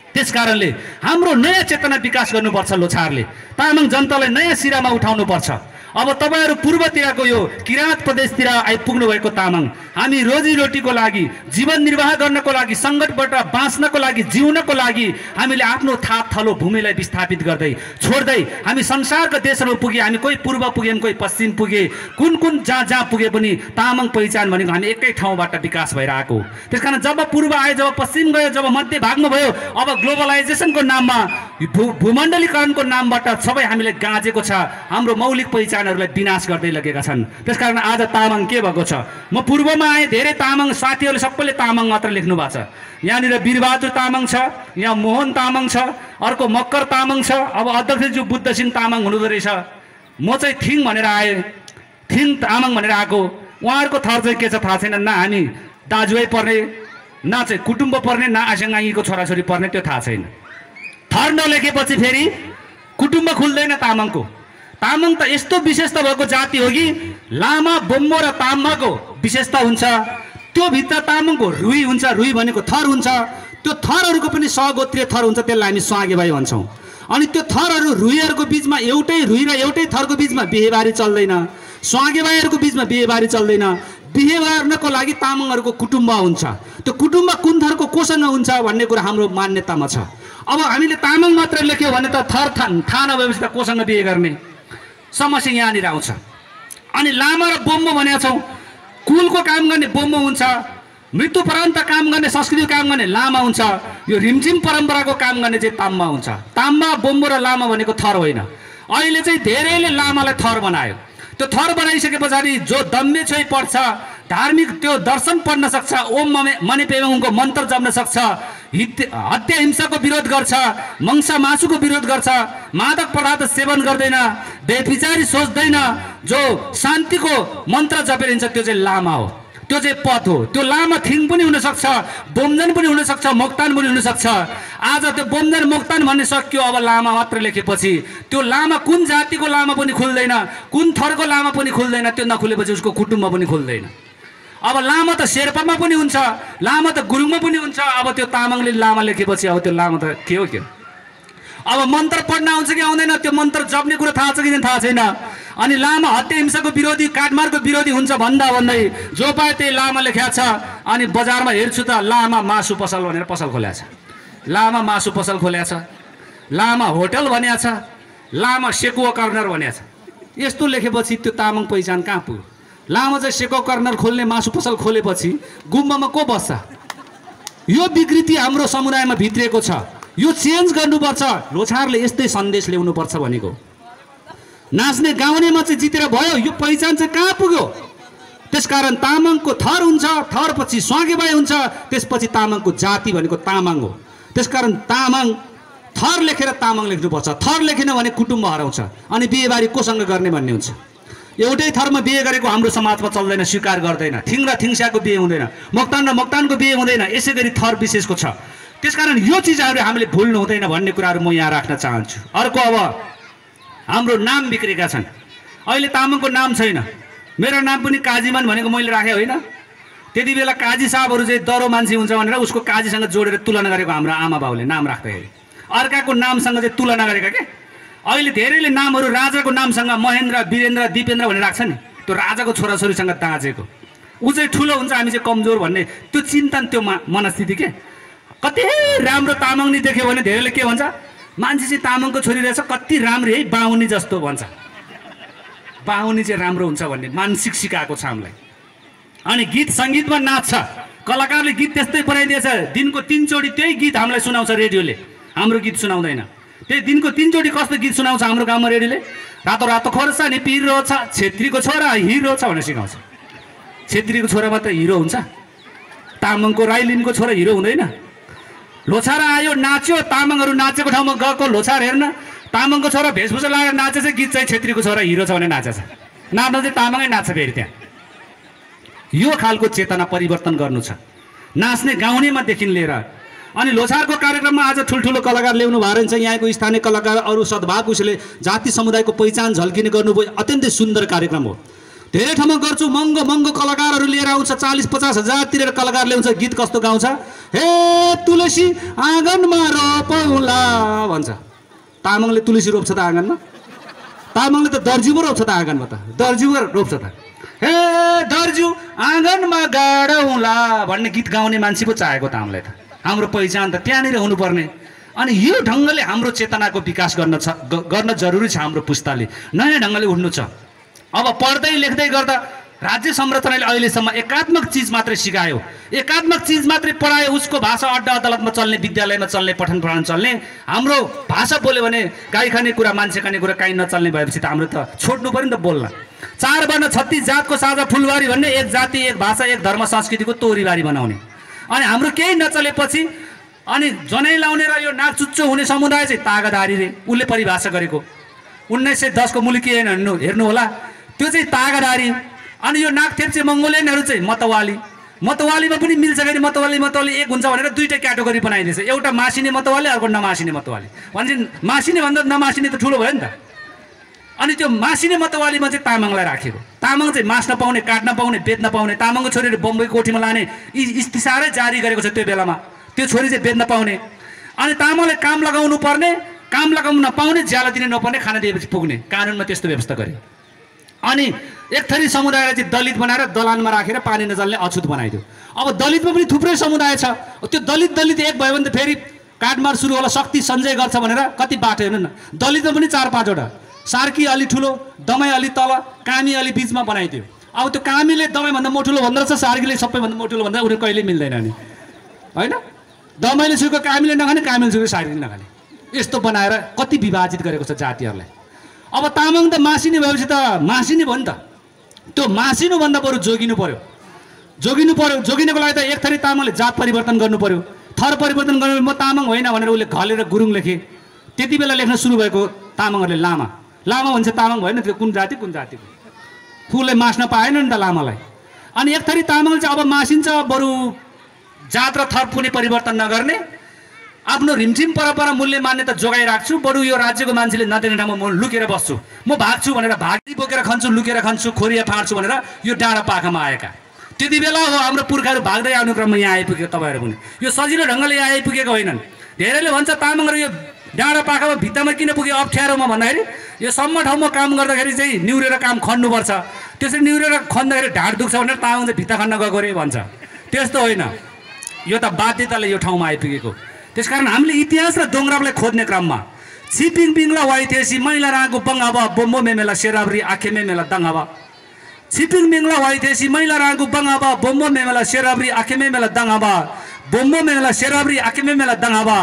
त्यसकारणले हाम्रो नयाँ चेतना विकास गर्नुपर्छ। लोछारले तामाङ जनतालाई नयाँ सिरामा उठाउनुपर्छ। अब तपाईँहरू पूर्वतिरको यो किराँत प्रदेशतिर आइपुग्नु भएको तामाङ, हामी रोजीरोटीको लागि, जीवन निर्वाह गर्नको लागि, सङ्कटबाट बाँच्नको लागि, जिउनको लागि हामीले आफ्नो थाप थलो भूमिलाई विस्थापित गर्दै छोड्दै हामी संसारका देशहरू पुगे। हामी कोही पूर्व पुग्यौँ, कोही पश्चिम पुगे, कुन जहाँ पुगे पनि तामाङ पहिचान भनेको हामी एकै ठाउँबाट विकास भएर आएको। त्यसकारण जब पूर्व आयो, जब पश्चिम गयो, जब मध्य भागमा भयो, अब ग्लोबलाइजेसनको नाममा, भूमण्डलीकरणको नामबाट सबै हामीले गाँजेको छ, हाम्रो मौलिक पहिचानहरूलाई विनाश गर्दै लगेका छन्। त्यसकारण आज तामाङ के भएको छ? म पूर्वमा आएँ, धेरै तामाङ साथीहरूले सबैले तामाङ मात्र लेख्नु भएको छ। यहाँनिर वीरबहादुर तामाङ छ, यहाँ मोहन तामाङ छ, अर्को मक्कर तामाङ छ, अब अध्यक्षज्यू बुद्धसिंह तामाङ हुनुहुँदो रहेछ। म चाहिँ थिङ भनेर आएँ, थिङ तामाङ भनेर आएको। उहाँहरूको थर चाहिँ के छ थाहा छैन, न हामी दाजुभाइ पर्ने, न चाहिँ कुटुम्ब पर्ने, न आसँगाईको छोराछोरी पर्ने, त्यो थाहा छैन। थर नलेखेपछि फेरि कुटुम्ब खुल्दैन तामाङको। तामाङ त यस्तो विशेषता भएको जाति हो कि लामा, बोम्बो र ताम्बाको विशेषता हुन्छ। त्यो भित्र तामाङको रुई हुन्छ, रुई भनेको थर हुन्छ। त्यो थरहरूको पनि सगोत्रीय थर हुन्छ, त्यसलाई हामी स्वागे भाइ भन्छौँ। अनि त्यो थरहरू रुईहरूको बिचमा, एउटै रुई र एउटै थरको बिचमा बिहेबारी चल्दैन, स्वागे भाइहरूको बिचमा बिहेबारी चल्दैन। बिहे गर्नको लागि तामाङहरूको कुटुम्ब हुन्छ। त्यो कुटुम्ब कुन थरको कोसँग हुन्छ भन्ने कुरा हाम्रो मान्यतामा छ। अब हामीले तामाङ मात्र लेख्यो भने त थर थाहा नभएपछि त कोसँग बिहे गर्ने समस्या यहाँनिर आउँछ। अनि लामा र बोम्बो भनेका छौँ, कुलको काम गर्ने बोम्बो हुन्छ, मृत्युपरान्त काम गर्ने, संस्कृतिको काम गर्ने लामा हुन्छ, यो रिमझिम परम्पराको काम गर्ने चाहिँ ताम्बा हुन्छ। ताम्बा, बोम्बो र लामा भनेको थर होइन। अहिले चाहिँ धेरैले लामालाई थर बनायो। त्यो थर बनाइसके पछाडि जो दम्मे छोइ पढ्छ, धार्मिक त्यो दर्शन पढ्न सक्छ, ओम मने पेमको मन्त्र जप्न सक्छ, हत्या हिंसाको विरोध गर्छ, मंसा मासुको विरोध गर्छ, मादक पदार्थ सेवन गर्दैन, बेविचारी सोच्दैन, जो शान्तिको मन्त्र जपेर हिँड्छ, त्यो चाहिँ लामा हो, त्यो चाहिँ पथ हो। त्यो लामा थिङ पनि हुनसक्छ, बोम्जन पनि हुनसक्छ, मोक्तान पनि हुनसक्छ। आज त्यो बोम्जन मोक्तान भन्ने सक्यो, अब लामा मात्र लेखेपछि त्यो लामा कुन जातिको लामा पनि खुल्दैन, कुन थरको लामा पनि खुल्दैन। त्यो नखुलेपछि उसको कुटुम्ब पनि खुल्दैन। अब लामा त शेर्पामा पनि हुन्छ, लामा त गुरुङमा पनि हुन्छ। अब त्यो तामाङले लामा लेखेपछि अब त्यो लामा त के हो के? अब मन्त्र पढ्न आउँछ कि आउँदैन, त्यो मन्त्र जप्ने कुरा थाहा छ कि थाहा छैन। अनि लामा हत्या हिंसाको विरोधी, काटमारको विरोधी हुन्छ भन्दै जो पाए त्यही लामा लेख्या छ। अनि बजारमा हेर्छु त लामा मासु पसल भनेर पसल खोल्या छ, लामा मासु पसल खोल्या छ, लामा होटल भन्या छ, लामा सेकुवा कर्नर भन्या छ। यस्तो लेखेपछि त्यो तामाङ पहिचान कहाँ पुग्यो? लामा चाहिँ सेकुवा कर्नर खोल्ने, मासु पसल खोलेपछि गुम्बामा को बस्छ? यो विकृति हाम्रो समुदायमा भित्रिएको छ, यो चेन्ज गर्नुपर्छ। लोछारले यस्तै सन्देश ल्याउनुपर्छ भनेको। नाच्ने गाउनेमा चाहिँ जितेर भयो, यो पहिचान चाहिँ कहाँ पुग्यो? त्यसकारण तामाङको थर हुन्छ, थर पछि स्वागेबाई हुन्छ, त्यसपछि तामाङको जाति भनेको तामाङ हो। त्यसकारण तामाङ थर लेखेर तामाङ लेख्नुपर्छ। थर लेखेन भने कुटुम्ब हराउँछ, अनि बिहेबारी कोसँग गर्ने भन्ने हुन्छ। एउटै थरमा बिहे गरेको हाम्रो समाजमा चल्दैन, स्वीकार गर्दैन। थिङ र थिङस्याको बिहे हुँदैन, मोक्तान र मोक्तानको बिहे हुँदैन। यसै गरी थर विशेषको छ। त्यसकारण यो चिजहरू हामीले भुल्नु हुँदैन भन्ने कुराहरू म यहाँ राख्न चाहन्छु। अर्को, अब हाम्रो नाम बिग्रेका छन्। अहिले तामाङको नाम छैन। मेरो नाम पनि काजीमान भनेको मैले राखेँ होइन। त्यति बेला काजी साहबहरू चाहिँ दरो मान्छे हुन्छ भनेर उसको काजीसँग जोडेर तुलना गरेको हाम्रो आमा बाउले नाम राख्दाखेरि, अर्काको नामसँग चाहिँ तुलना गरेका के। अहिले धेरैले नामहरू राजाको नामसँग महेन्द्र, वीरेन्द्र, दिपेन्द्र भनेर राख्छ नि, त्यो राजाको छोराछोरीसँग दाँजेको। ऊ चाहिँ ठुलो हुन्छ हामी चाहिँ कमजोर भन्ने त्यो चिन्तन त्यो मनस्थिति के। कति राम्रो तामाङ नि देख्यो भने धेरैले के भन्छ, मान्छे चाहिँ तामाङको छोरी रहेछ कति राम्रो है, बाहुनी जस्तो भन्छ। बाहुनी चाहिँ राम्रो हुन्छ भन्ने मानसिक सिकाएको छ हामीलाई। अनि गीत सङ्गीतमा नाच्छ, कलाकारले गीत त्यस्तै बनाइदिएछ, दिनको 3 चोटि त्यही गीत हामीलाई सुनाउँछ रेडियोले, हाम्रो गीत सुनाउँदैन। त्यही दिनको 3 चोटि कस्तो गीत सुनाउँछ हाम्रो गाउँमा रेडियोले, रातो रातो खोर्सानी पिरो छ, छेत्रीको छोरा हिरो छ भनेर सिकाउँछ। छेत्रीको छोरा मात्र हिरो हुन्छ, तामाङको राईलिनको छोरा हिरो हुँदैन। लोछार आयो नाच्यो, तामाङहरू नाचेको ठाउँमा गएको लोछार हेर्न, तामाङको छोरा भेषभूषा लगाएर नाचेछ, गीत चाहिँ छेत्रीको छोरा हिरो छ भनेर नाचेछ। नाच्न चाहिँ तामाङै नाच्छ फेरि त्यहाँ। यो खालको चेतना परिवर्तन गर्नु छ, नाच्ने गाउनेमादेखि लिएर। अनि लोछारको कार्यक्रममा आज ठुल्ठुलो कलाकार ल्याउनु भएको रहेछ, यहाँको स्थानीय कलाकार अरू सद्भाव उसले जाति समुदायको पहिचान झल्किने गर्नुभयो। अत्यन्तै सुन्दर कार्यक्रम हो। धेरै ठाउँमा गर्छु, महँगो महँगो कलाकारहरू लिएर आउँछ, 40-50 हजार तिरेर कलाकार ल्याउँछ। गीत कस्तो गाउँछ, हे तुलसी आँगनमा रोपौला भन्छ। तामाङले तुलसी रोप्छ त आँगनमा? तामाङले त दर्जीको रोप्छ त आँगनमा, त दर्जीको रोप्छ त। हे दर्जु आँगनमा गाडौँला भन्ने गीत गाउने मान्छे पो चाहेको त हामीलाई त। हाम्रो पहिचान त त्यहाँनिर हुनुपर्ने। अनि यो ढङ्गले हाम्रो चेतनाको विकास गर्न जरुरी छ। हाम्रो पुस्ताले नयाँ ढङ्गले उठ्नु छ। अब पढ्दै लेख्दै गर्दा राज्य संरचनाले अहिलेसम्म एकात्मक चिज मात्रै सिकायो, एकात्मक चिज मात्रै पढायो। उसको भाषा अड्डा अदालतमा चल्ने, विद्यालयमा चल्ने, पठन पाठन चल्ने। हाम्रो भाषा बोल्यो भने गाई खाने कुरा, मान्छे खाने कुरा काहीँ नचल्ने भएपछि त हाम्रो त छोड्नु पऱ्यो नि त बोल्न। 4 वर्ण 36 जातको साझा फुलबारी भन्ने, एक जाति एक भाषा एक धर्म संस्कृतिको तोरीबारी बनाउने। अनि हाम्रो केही नचलेपछि अनि जनै लाउने र यो नाक चुच्चो हुने समुदाय चाहिँ तागादारी रे, उसले परिभाषा गरेको 1910 को मुलुकी ऐन हेर्नु होला, त्यो चाहिँ तागादारी। अनि यो नाक थेप्चे मङ्गोलियनहरू चाहिँ मतवाली। मतवालीमा पनि मिल्छ गरी मतवाली एक हुन्छ भनेर दुईटै क्याटेगोरी बनाइदिएछ, एउटा मासिने मतवाली, अर्को नमासिने मतवाली। भन्छ मासिने भन्दा नमासिने त ठुलो भयो नि त। अनि त्यो मासिने मतवालीमा चाहिँ तामाङलाई राखेको। तामाङ चाहिँ मास्न पाउने, काट्न पाउने, बेच्न पाउने। तामाङको छोरीले बम्बई कोठीमा लाने इस्तिसारै जारी गरेको छ त्यो बेलामा। त्यो छोरी चाहिँ बेच्न पाउने। अनि तामाङले काम लगाउनु पर्ने, काम लगाउन नपाउने, ज्याला दिने नपर्ने, खाना दिएपछि पुग्ने। कानुनमा त्यस्तो व्यवस्था गरे। अनि एक थरी समुदायलाई चाहिँ दलित बनाएर दलानमा राखेर पानी नचल्ने अछुत बनाइदियो। अब दलितमा पनि थुप्रै समुदाय छ। त्यो दलित एक भयो भने त फेरि काटमार सुरु होला, शक्ति सञ्चय गर्छ भनेर कति बाटो हेर्नु न। दलितमा पनि 4-5 वटा, सार्की अलि ठुलो, दमाई अलि तल, कामी अलि बिचमा बनाइदियो। अब त्यो कामीले दमाईभन्दा मोठुलो भन्दो रहेछ, सार्कीले सबैभन्दा मोठुलो भन्दा उनीहरू कहिले मिल्दैन नि, होइन? दमाईले सुको कामीले नखाने, कामीले सुको सार्कीले नखाने, यस्तो बनाएर कति विभाजित गरेको छ जातिहरूलाई। अब तामाङ त मासिने भएपछि त मासिने भयो नि त। त्यो मासिनुभन्दा बरु जोगिनु पर्यो। जोगिनुको लागि त एक थरी तामाङले जात परिवर्तन गर्नु पर्यो, थर परिवर्तन गर्नु। म तामाङ होइन भनेर उसले घलेर गुरुङ लेखे। त्यति बेला लेख्न सुरु भएको तामाङहरूले लामा भन्छ, तामाङ भएन त्यो कुन जातिको फुलले मास्न पाएन नि त लामालाई। अनि एक थरी तामाङले चाहिँ अब मासिन्छ, बरु जात र थर पुनि परिवर्तन नगर्ने, आफ्नो रिमझिम परम्परा मूल्य मान्यता जोगाइराख्छु, बरु यो राज्यको मान्छेले नदेख्ने ठाउँमा म लुकेर बस्छु, म भाग्छु भनेर भागी बोकेर खान्छु, लुकेर खान्छु, खोरिया फाँड्छु भनेर यो डाँडा पाखामा आएका। त्यति बेला हो हाम्रो पुर्खाहरू भाग्दै आउने क्रममा यहाँ आइपुगेको। तपाईँहरू पनि यो सजिलो ढङ्गले यहाँ आइपुगेको होइनन्। धेरैले भन्छ तामाङहरू यो डाँडा पाखामा भित्तामा किन पुग्यो अप्ठ्यारोमा भन्दाखेरि यो सम्म ठाउँमा काम गर्दाखेरि चाहिँ निहुरेर काम खन्नुपर्छ, त्यसरी निहुरेर खन्दाखेरि ढाड दुख्छ भनेर तामाङ चाहिँ भित्ता खन्न गएको रे भन्छ। त्यस्तो होइन, यो त बाध्यताले यो ठाउँमा आइपुगेको। त्यसकारण हामीले इतिहास र दोङ्ग्राबलाई खोज्ने क्रममा छिपिङ पिङला वाइथेसी मैला रागु बङ्गाबा बोम्बो मेमेला सेराब्री आखे मेमेला दङ्गाबा, छिपिङ पिङला वाइथेसी मैला रागु बङ्गाबा बोम्बो मेमेला सेराब्री आखे मेमेला दङ्गाबा, बोम्बो मेमेला सेराब्री आखे मेमेला दङ्गाबा,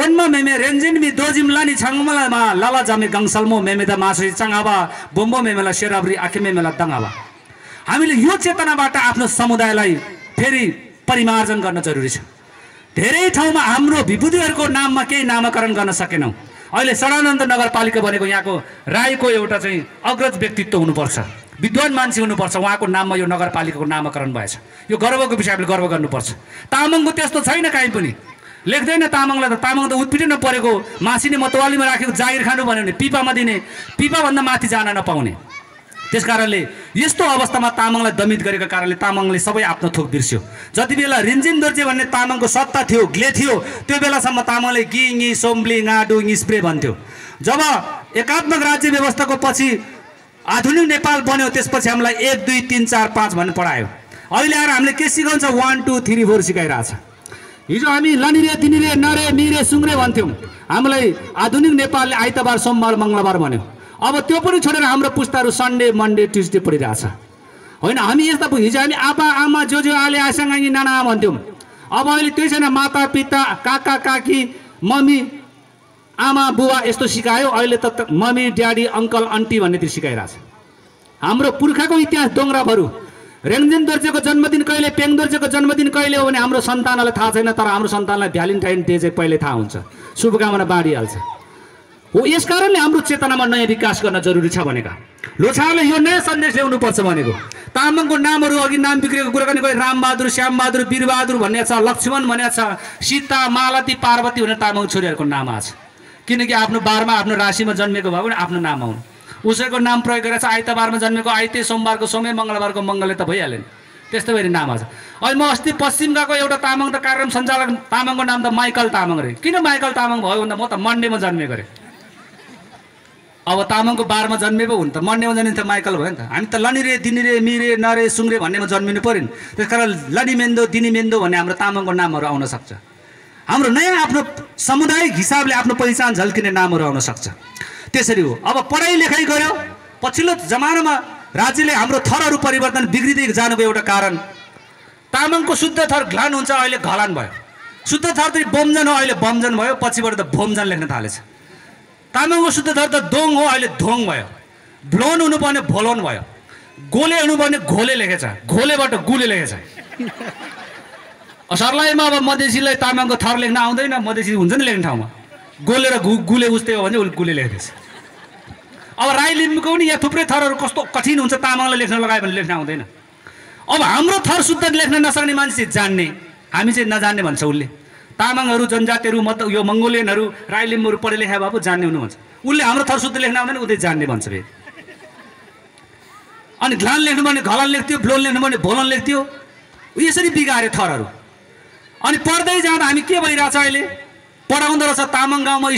ओनमा मेमे रेन्जिनमी दोजिम लानी छाङमलामा लाला जामे गङसलमो मेमेदा मासुई चङ्गाबा, बोम्बो मेमेला सेराब्री आखे मेमेला दङ्गाबा। हामीले यो चेतनाबाट आफ्नो समुदायलाई फेरि परिमार्जन गर्न जरुरी छ। धेरै ठाउँमा हाम्रो विभूतिहरूको नाममा केही नामकरण गर्न सकेनौँ। अहिले सडानन्द नगरपालिका बनेको यहाँको राईको एउटा चाहिँ अग्रज व्यक्तित्व हुनुपर्छ, विद्वान मान्छे हुनुपर्छ, उहाँको नाममा यो नगरपालिकाको नामकरण भएछ। यो गर्वको विषय, हामीले गर्व गर्नुपर्छ। तामाङको त्यस्तो छैन, काहीँ पनि लेख्दैन तामाङलाई त। तामाङ त उत्पिटै नपरेको, मासिने मतवालीमा राखेको, जागिर खानु भन्यो भने पिपामा दिने, पिपाभन्दा माथि जान नपाउने। त्यस कारणले यस्तो अवस्थामा तामाङलाई दमित गरेको कारणले तामाङले सबै आफ्नो थोक बिर्स्यो। जति बेला रिन्जिन दोर्जे भन्ने तामाङको सत्ता थियो, ग्ले थियो, त्यो बेलासम्म तामाङले गिङी सोम्ब्ली गाडु स्प्रे भन्थ्यो। जब एकात्मक राज्य व्यवस्थाको पछि आधुनिक नेपाल बन्यो, त्यसपछि हामीलाई 1 2 3 4 5 भन्ने पढायो। अहिले आएर हामीले के सिकाउँछ 1 2 3 4 सिकाइरहेछ। हिजो हामी लनिरे दिनिरे नरे मिरे सुङ्रे भन्थ्यौँ, हामीलाई आधुनिक नेपालले आइतबार सोमबार मङ्गलबार भन्यो। अब त्यो पनि छोडेर हाम्रो पुस्ताहरू सन्डे मन्डे ट्युसडे पढिरहेछ। होइन हामी यस्ता हिजो हामी आप्पा आमा जो आले आसँगाङ्गी नाना भन्थ्यौँ, अब अहिले त्यही छैन। माता पिता काका काकी मम्मी आमा बुवा यस्तो सिकायो, अहिले त मम्मी ड्याडी अङ्कल आन्टी भन्नेतिर सिकाइरहेछ। हाम्रो पुर्खाको इतिहास दोङ्ग्राफहरू रेङ्जेन दोर्जेको जन्मदिन कहिले पेङ दोर्जेको जन्मदिन कहिले हो भने हाम्रो सन्तानलाई थाहा छैन, तर हाम्रो सन्तानलाई भ्यालेन्टाइन डे चाहिँ पहिले थाहा हुन्छ, शुभकामना बाँडिहाल्छ। हो यस कारणले हाम्रो चेतनामा नयाँ विकास गर्न जरुरी छ भनेका लोछारले यो नयाँ सन्देश ल्याउनुपर्छ भनेको। तामाङको नामहरू अघि नाम बिग्रेको कुराकानी गरे, रामबहादुर श्यामबहादुर वीरबहादुर भन्ने छ, लक्ष्मण भन्ने छ, सीता मालती पार्वती भनेर तामाङ छोरीहरूको नाम आछ। किनकि आफ्नो बारमा आफ्नो राशिमा जन्मेको भयो भने आफ्नो नाम आउनु, उसैको नाम प्रयोग गरेर चाहिँ आइतबारमा जन्मेको आइते, सोमबारको सोमे, मङ्गलबारको मङ्गलले त भइहाल्यो नि। त्यस्तो गरी नाम आछ। अहिले म अस्ति पश्चिम गएको, एउटा तामाङ त कार्यक्रम सञ्चालक, तामाङको नाम त माइकल तामाङ रे। किन माइकल तामाङ भयो भन्दा म त मन्डेमा जन्मेको अरे। अब तामाङको बारमा जन्मेको हुन् त मन्डेमा जन्मिन्छ त माइकल भयो नि त। हामी त लनिरे दिनिरे मिरे नरे सुङ्रे भन्नेमा जन्मिनु पऱ्यो नि। त्यस कारण लनिमेन्दो दिनिमेन्दो भन्ने हाम्रो तामाङको नामहरू आउन सक्छ। हाम्रो नयाँ आफ्नो सामुदायिक हिसाबले आफ्नो पहिचान झल्किने नामहरू आउन सक्छ। त्यसरी हो। अब पढाइ लेखाइ गर्यो, पछिल्लो जमानामा राज्यले हाम्रो थरहरू परिवर्तन बिग्रिँदै जानुको एउटा कारण तामाङको शुद्ध थर घ्लान हुन्छ, अहिले घलान भयो। शुद्ध थर त बोमजन हो, अहिले बमजन भयो, पछिबाट त भोमजन लेख्न थालेछ। तामाङको शुद्ध थर त दोङ हो, अहिले धोङ भयो। भ्लोन हुनुपर्ने भोलोन भयो। गोले हुनुपर्ने घोले लेखेछ, घोलेबाट गुले लेखेछ। सर्लाहीमा अब मधेसीलाई तामाङको थर लेख्न आउँदैन, मधेसी हुन्छ नि लेख्ने ठाउँमा, गोले र गुले उस्तै हो भने उसले गुले लेख्दैछ। अब राई लिम्बूको पनि यहाँ थुप्रै थरहरू कस्तो कठिन हुन्छ, तामाङलाई लेख्न लगायो भने लेख्न आउँदैन। अब हाम्रो थर शुद्ध लेख्न नसक्ने मान्छे जान्ने, हामी चाहिँ नजान्ने भन्छ उसले। तामाङहरू जनजातिहरू यो मङ्गोलियनहरू राई लिम्बूहरू पढे लेखा भए पो जान्ने हुनु भन्छ। उसले हाम्रो थर शुद्ध लेख्न आउँदैन, उसले जान्ने भन्छ फेरि। अनि घ्लान लेख्नु भने घलान लेख्थ्यो, भ्लोन लेख्नु भने भोलन लेख्थ्यो। यसरी बिगारे थरहरू। अनि पढ्दै जाँदा हामी के भइरहेछ, अहिले पढाउँदो रहेछ तामाङ गाउँमा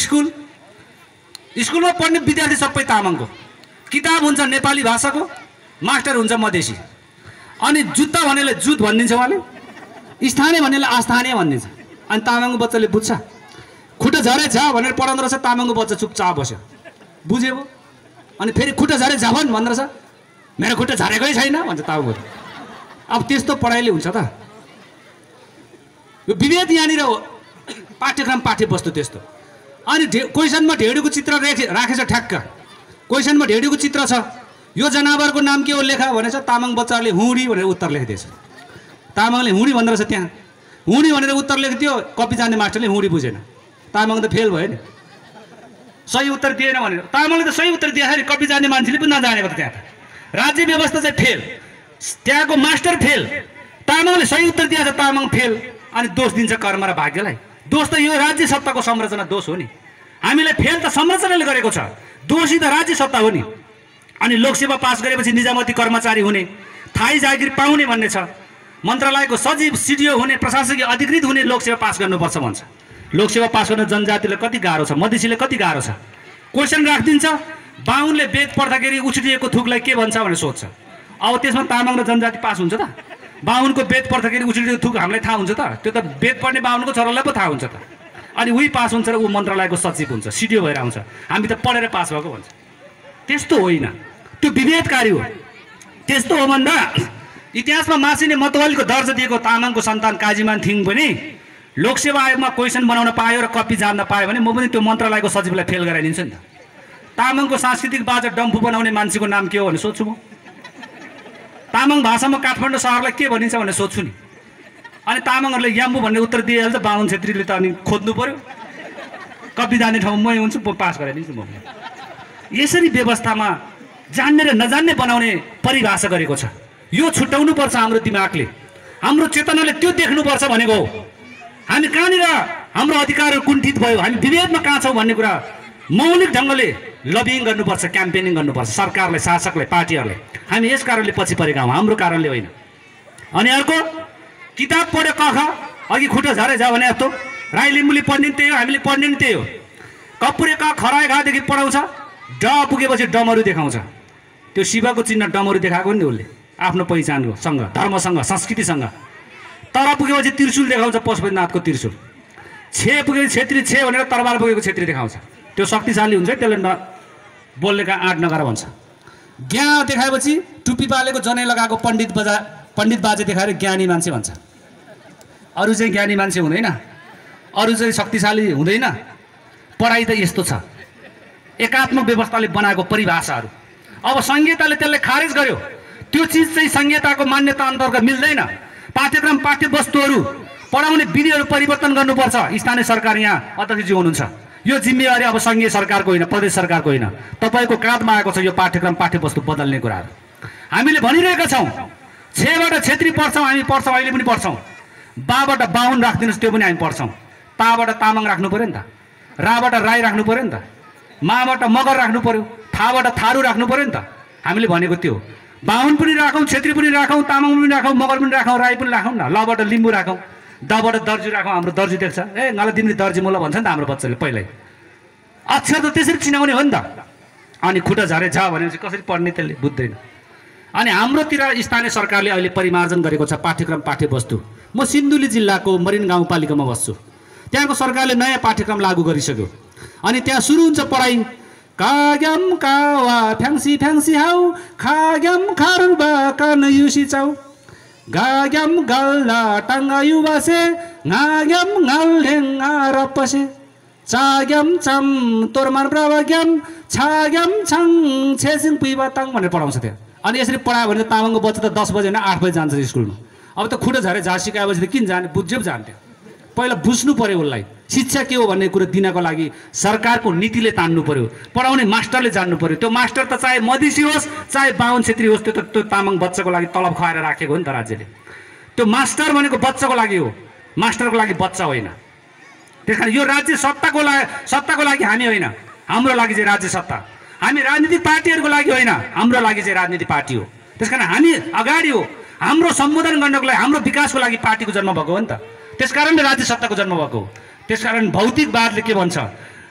स्कुलमा पढ्ने विद्यार्थी सबै तामाङको, किताब हुन्छ नेपाली भाषाको, मास्टर हुन्छ मधेसी। अनि जुत्ता भन्नेले जुत भनिदिन्छ उहाँले, स्थानीय भन्नेले अस्थानीय भनिदिन्छ। अनि तामाङको बच्चाले बुझ्छ। खुट्टा झरेछ भनेर पढाउँदो रहेछ, तामाङको बच्चा चुपचाप बस्यो, बुझ्यो। अनि फेरि खुट्टा झरेछ भन् भन्दो रहेछ, मेरो खुट्टा झरेकै छैन भन्छ तामाङको। अब त्यस्तो पढाइले हुन्छ त? यो विभेद यहाँनिर हो, पाठ्यक्रम पाठ्यवस्तु त्यस्तो। अनि क्वेसनमा ढेडीको चित्र राखेछ ठ्याक्क, क्वेसनमा ढेडीको चित्र छ, यो जनावरको नाम के हो लेखा भनेछ, तामाङ बच्चाले हुडी भनेर उत्तर लेखिदिएछ। तामाङले हुडी भन्दो रहेछ, त्यहाँ हुडी भनेर उत्तर लेखिदियो, कपी जान्ने मास्टरले हुडी बुझेन, तामाङ त फेल भयो नि, सही उत्तर दिएन भनेर। तामाङले त सही उत्तर दिएछ, कपी जान्ने मान्छेले पनि नजानेको त। त्यहाँ त राज्य व्यवस्था चाहिँ फेल, त्यहाँको मास्टर फेल, तामाङले सही उत्तर दिएछ, तामाङ फेल। अनि दोष दिन्छ कर्म र भाग्यलाई। दोष त यो राज्य सत्ताको संरचना दोष हो नि। हामीलाई फेल त संरचनाले गरेको छ, दोषी त राज्य सत्ता हो नि। अनि लोकसेवा पास गरेपछि निजामती कर्मचारी हुने, थाई जागिर पाउने भन्ने छ, मन्त्रालयको सचिव सिडिओ हुने, प्रशासकीय अधिकृत हुने, लोकसेवा पास गर्नुपर्छ भन्छ। लोकसेवा पास गर्न जनजातिलाई कति गाह्रो छ, मधेसीले कति गाह्रो छ। क्वेसन राखिदिन्छ, बाहुनले वेद पढ्दाखेरि उछिटिएको थुकलाई के भन्छ भनेर सोध्छ। अब त्यसमा तामाङ र जनजाति पास हुन्छ त? बाहुनको वेद पढ्दाखेरि उछिटिएको थुक हामीलाई थाहा हुन्छ त? त्यो त वेद पढ्ने बाहुनको छोरालाई पो थाहा हुन्छ त। अनि उही पास हुन्छ र ऊ मन्त्रालयको सचिव हुन्छ, सिडिओ भएर आउँछ। हामी त पढेर पास भएको भन्छ। त्यस्तो होइन, त्यो विभेदकारी हो। त्यस्तो हो भन्दा इतिहासमा मासिने मतवालीको दर्जा दिएको तामाङको सन्तान काजीमान थिङ पनि लोकसेवा आयोगमा क्वेसन बनाउन पायो र कपी जान्न पायो भने म पनि त्यो मन्त्रालयको सचिवलाई फेल गराइदिन्छु नि त। तामाङको सांस्कृतिक बाजा डम्फु बनाउने मान्छेको नाम के हो भने सोध्छु म। तामाङ भाषामा काठमाडौँ सहरलाई के भनिन्छ भनेर सोध्छु नि। अनि तामाङहरूले याम्बु भन्ने उत्तर दिइहाल्छ, बाहुन छेत्रीले त अनि खोज्नु पर्यो। कपी जाने ठाउँ मै हुन्छु, पास गराइदिन्छु म। यसरी व्यवस्थामा जान्ने र नजान्ने बनाउने परिभाषा गरेको छ। यो छुट्याउनु पर्छ हाम्रो दिमागले, हाम्रो चेतनाले त्यो देख्नुपर्छ भनेको हो। हामी कहाँनिर हाम्रो अधिकारहरू कुण्ठित भयो, हामी विभेदमा कहाँ छौँ भन्ने कुरा मौलिक ढङ्गले लबिङ गर्नुपर्छ, क्याम्पेनिङ गर्नुपर्छ सरकारलाई, शासकलाई, पार्टीहरूले। हामी यस कारणले पछि परेका हौँ, हाम्रो कारणले होइन। अनि अर्को, किताब पढ्यो क ख, अघि खुट्टा झरे जा भने जस्तो राई लिम्बूले पढ्ने त्यही हो, हामीले पढ्ने नि त्यही हो। कपुरे क खराए घादेखि पढाउँछ, ड पुगेपछि डमरू देखाउँछ। त्यो शिवको चिन्ह डमरू देखाएको नि उसले, आफ्नो पहिचानसँग, धर्मसँग, संस्कृतिसँग। तर पुगेपछि त्रिशूल देखाउँछ, पशुपतिनाथको त्रिशूल। छे पुगेपछि छेत्री छे भनेर तरबार पुगेको छेत्री देखाउँछ। त्यो शक्तिशाली हुन्छ, त्यसले बोल्नेका आँट नगर भन्छ। ज्ञान देखाएपछि टुप्पी पालेको जनै लगाएको पण्डित बाजे देखाएर ज्ञानी मान्छे भन्छ। अरू चाहिँ ज्ञानी मान्छे हुँदैन, अरू चाहिँ शक्तिशाली हुँदैन। पढाइ त यस्तो छ, एकात्मक व्यवस्थाले बनाएको परिभाषाहरू। अब संहिताले त्यसलाई खारेज गर्यो। त्यो चिज चाहिँ संहिताको मान्यता अन्तर्गत मिल्दैन। पाठ्यक्रम पाठ्यवस्तुहरू पढाउने विधिहरू परिवर्तन गर्नुपर्छ। स्थानीय सरकार यहाँ अध्यक्षजी हुनुहुन्छ, यो जिम्मेवारी अब सङ्घीय सरकारको होइन, प्रदेश सरकारको होइन, तपाईँको काँधमा आएको छ यो पाठ्यक्रम पाठ्यवस्तु बदल्ने कुराहरू। हामीले भनिरहेका छौँ, छेबाट छेत्री पढ्छौँ, हामी पढ्छौँ, अहिले पनि पढ्छौँ। बाबाट बाहुन राखिदिनुहोस्, त्यो पनि हामी पढ्छौँ। ताबाट तामाङ राख्नु पऱ्यो नि त, राबाट राई राख्नु पऱ्यो नि त, माबाट मगर राख्नु पऱ्यो, थाबाट थारू राख्नु पऱ्यो नि त। हामीले भनेको त्यो बाहुन पनि राखौँ, छेत्री पनि राखौँ, तामाङ पनि राखौँ, मगर पनि राखौँ, राई पनि राखौँ न। लबाट लिम्बू राखौँ, दबाट दर्जी राखौँ। हाम्रो दर्जी देख्छ, ए मलाई तिमीले दर्जी मुला भन्छ नि त हाम्रो बच्चाले पहिल्यै। अक्षर त त्यसरी चिनाउने हो नि त। अनि खुट्टा झरे छ भनेपछि कसरी पढ्ने, त्यसले बुझ्दैन। अनि हाम्रोतिर स्थानीय सरकारले अहिले परिमार्जन गरेको छ पाठ्यक्रम पाठ्यवस्तु। म सिन्धुली जिल्लाको मरिन गाउँपालिकामा बस्छु। त्यहाँको सरकारले नयाँ पाठ्यक्रम लागू गरिसक्यो। अनि त्यहाँ सुरु हुन्छ पढाइ, काग्याम कावा फ्याङ्सी फ्याङ्सी हाउ, खाग्याम खारुबा कान युसी चाउ, गाग्याम गल्ला टाङ्गा युवासे, गाग्याम गाल्डेङ आरपसे, चाग्याम चाम तोरमान ब्रावाग्याम, छाग्याम छाङ छेसिङ पुइबा ताङ भनेर पढाउँछ त्यहाँ। अनि यसरी पढायो भने त तामाङको बच्चा त 10 बजे होइन 8 बजे जान्छ स्कुलमा। अब त खुट्टा झरे झा सिकाएपछि त किन जाने, बुझ्यो जान्थ्यो। पहिला बुझ्नु पर्यो उसलाई शिक्षा के हो भन्ने कुरो दिनको लागि सरकारको नीतिले तान्नु पर्यो। पढाउने मास्टरले जान्नु पर्यो। त्यो मास्टर त चाहे मधेसी होस् चाहे बाहुन छेत्री होस्, त्यो तामाङ बच्चाको लागि तलब खुवाएर राखेको हो नि त राज्यले। त्यो मास्टर भनेको बच्चाको लागि हो, मास्टरको लागि बच्चा होइन। त्यस कारण यो राज्य सत्ताको लागि हामी होइन, हाम्रो लागि चाहिँ राज्य सत्ता। हामी राजनीतिक पार्टीहरूको लागि होइन, हाम्रो लागि चाहिँ राजनीतिक पार्टी हो। त्यस कारण हामी अगाडि हो, हाम्रो सम्बोधन गर्नको लागि, हाम्रो विकासको लागि पार्टीको जन्म भएको हो नि त। त्यस कारणले राज्य सत्ताको जन्म भएको हो। त्यसकारण भौतिकवादले के भन्छ,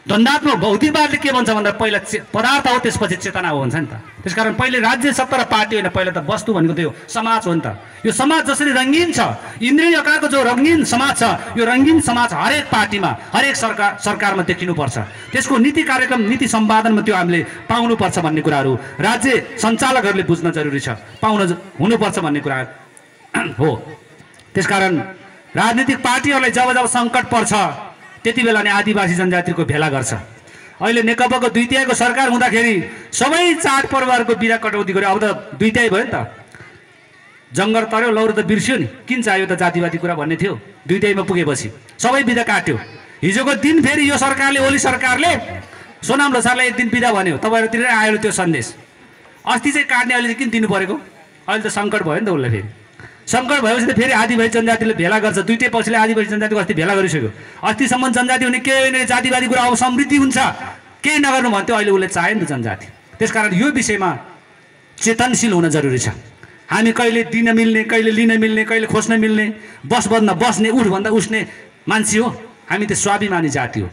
द्वन्द्वात्मक भौतिकवादले के भन्छ भन्दा पहिला पदार्थ हो, त्यसपछि चेतना हो भन्छ नि त। त्यसकारण पहिले राज्य सत्ता र पार्टी होइन, पहिला त वस्तु भनेको त्यो समाज हो नि त। यो समाज जसरी रङ्गीन छ, इन्द्रिय आकारको जो रङ्गीन समाज छ, यो रङ्गीन समाज हरेक पार्टीमा हरेक सरकारमा देखिनुपर्छ। त्यसको नीति कार्यक्रम नीति सम्पादनमा त्यो हामीले पाउनुपर्छ भन्ने कुराहरू राज्य सञ्चालकहरूले बुझ्न जरुरी छ, हुनुपर्छ भन्ने कुरा हो। त्यसकारण राजनीतिक पार्टीहरूलाई जब जब सङ्कट पर्छ त्यति बेला नै आदिवासी जनजातिको भेला गर्छ। अहिले नेकपाको 2/3 सरकार हुँदाखेरि सबै चाडपर्वहरूको बिदा कटौती गर्यो। अब त 2/3 भयो नि त, जङ्गल तर्यो, लौरो त बिर्स्यो नि, किन चाहियो त जातिवादी कुरा भन्ने थियो। 2/3 पुगेपछि सबै बिदा काट्यो। हिजोको दिन फेरि यो सरकारले, ओली सरकारले सोनाम लोछारलाई 1 दिन बिदा भन्यो। तपाईँहरूतिर आयो त्यो सन्देश। अस्ति चाहिँ काट्ने, अहिले चाहिँ किन दिनु परेको? अहिले त सङ्कट भयो नि त उसलाई। फेरि सङ्कट भएपछि त फेरि आदिवासी जनजातिले भेला गर्छ। 2/3 पक्षले आदिवासी जनजातिको अस्ति भेला गरिसक्यो। अस्तिसम्म जनजाति हुने केही होइन, जातिवादी कुरा अब समृद्धि हुन्छ, केही नगर्नु भन्थ्यो। अहिले उसले चाह्यो नि त जनजाति। त्यसकारण यो विषयमा चेतनशील हुन जरुरी छ। हामी कहिले दिन मिल्ने, कहिले लिन मिल्ने, कहिले खोज्न मिल्ने, बसभन्दा बस्ने, उठभन्दा उठ्ने मान्छे हो। हामी त स्वाभिमानी जाति हो।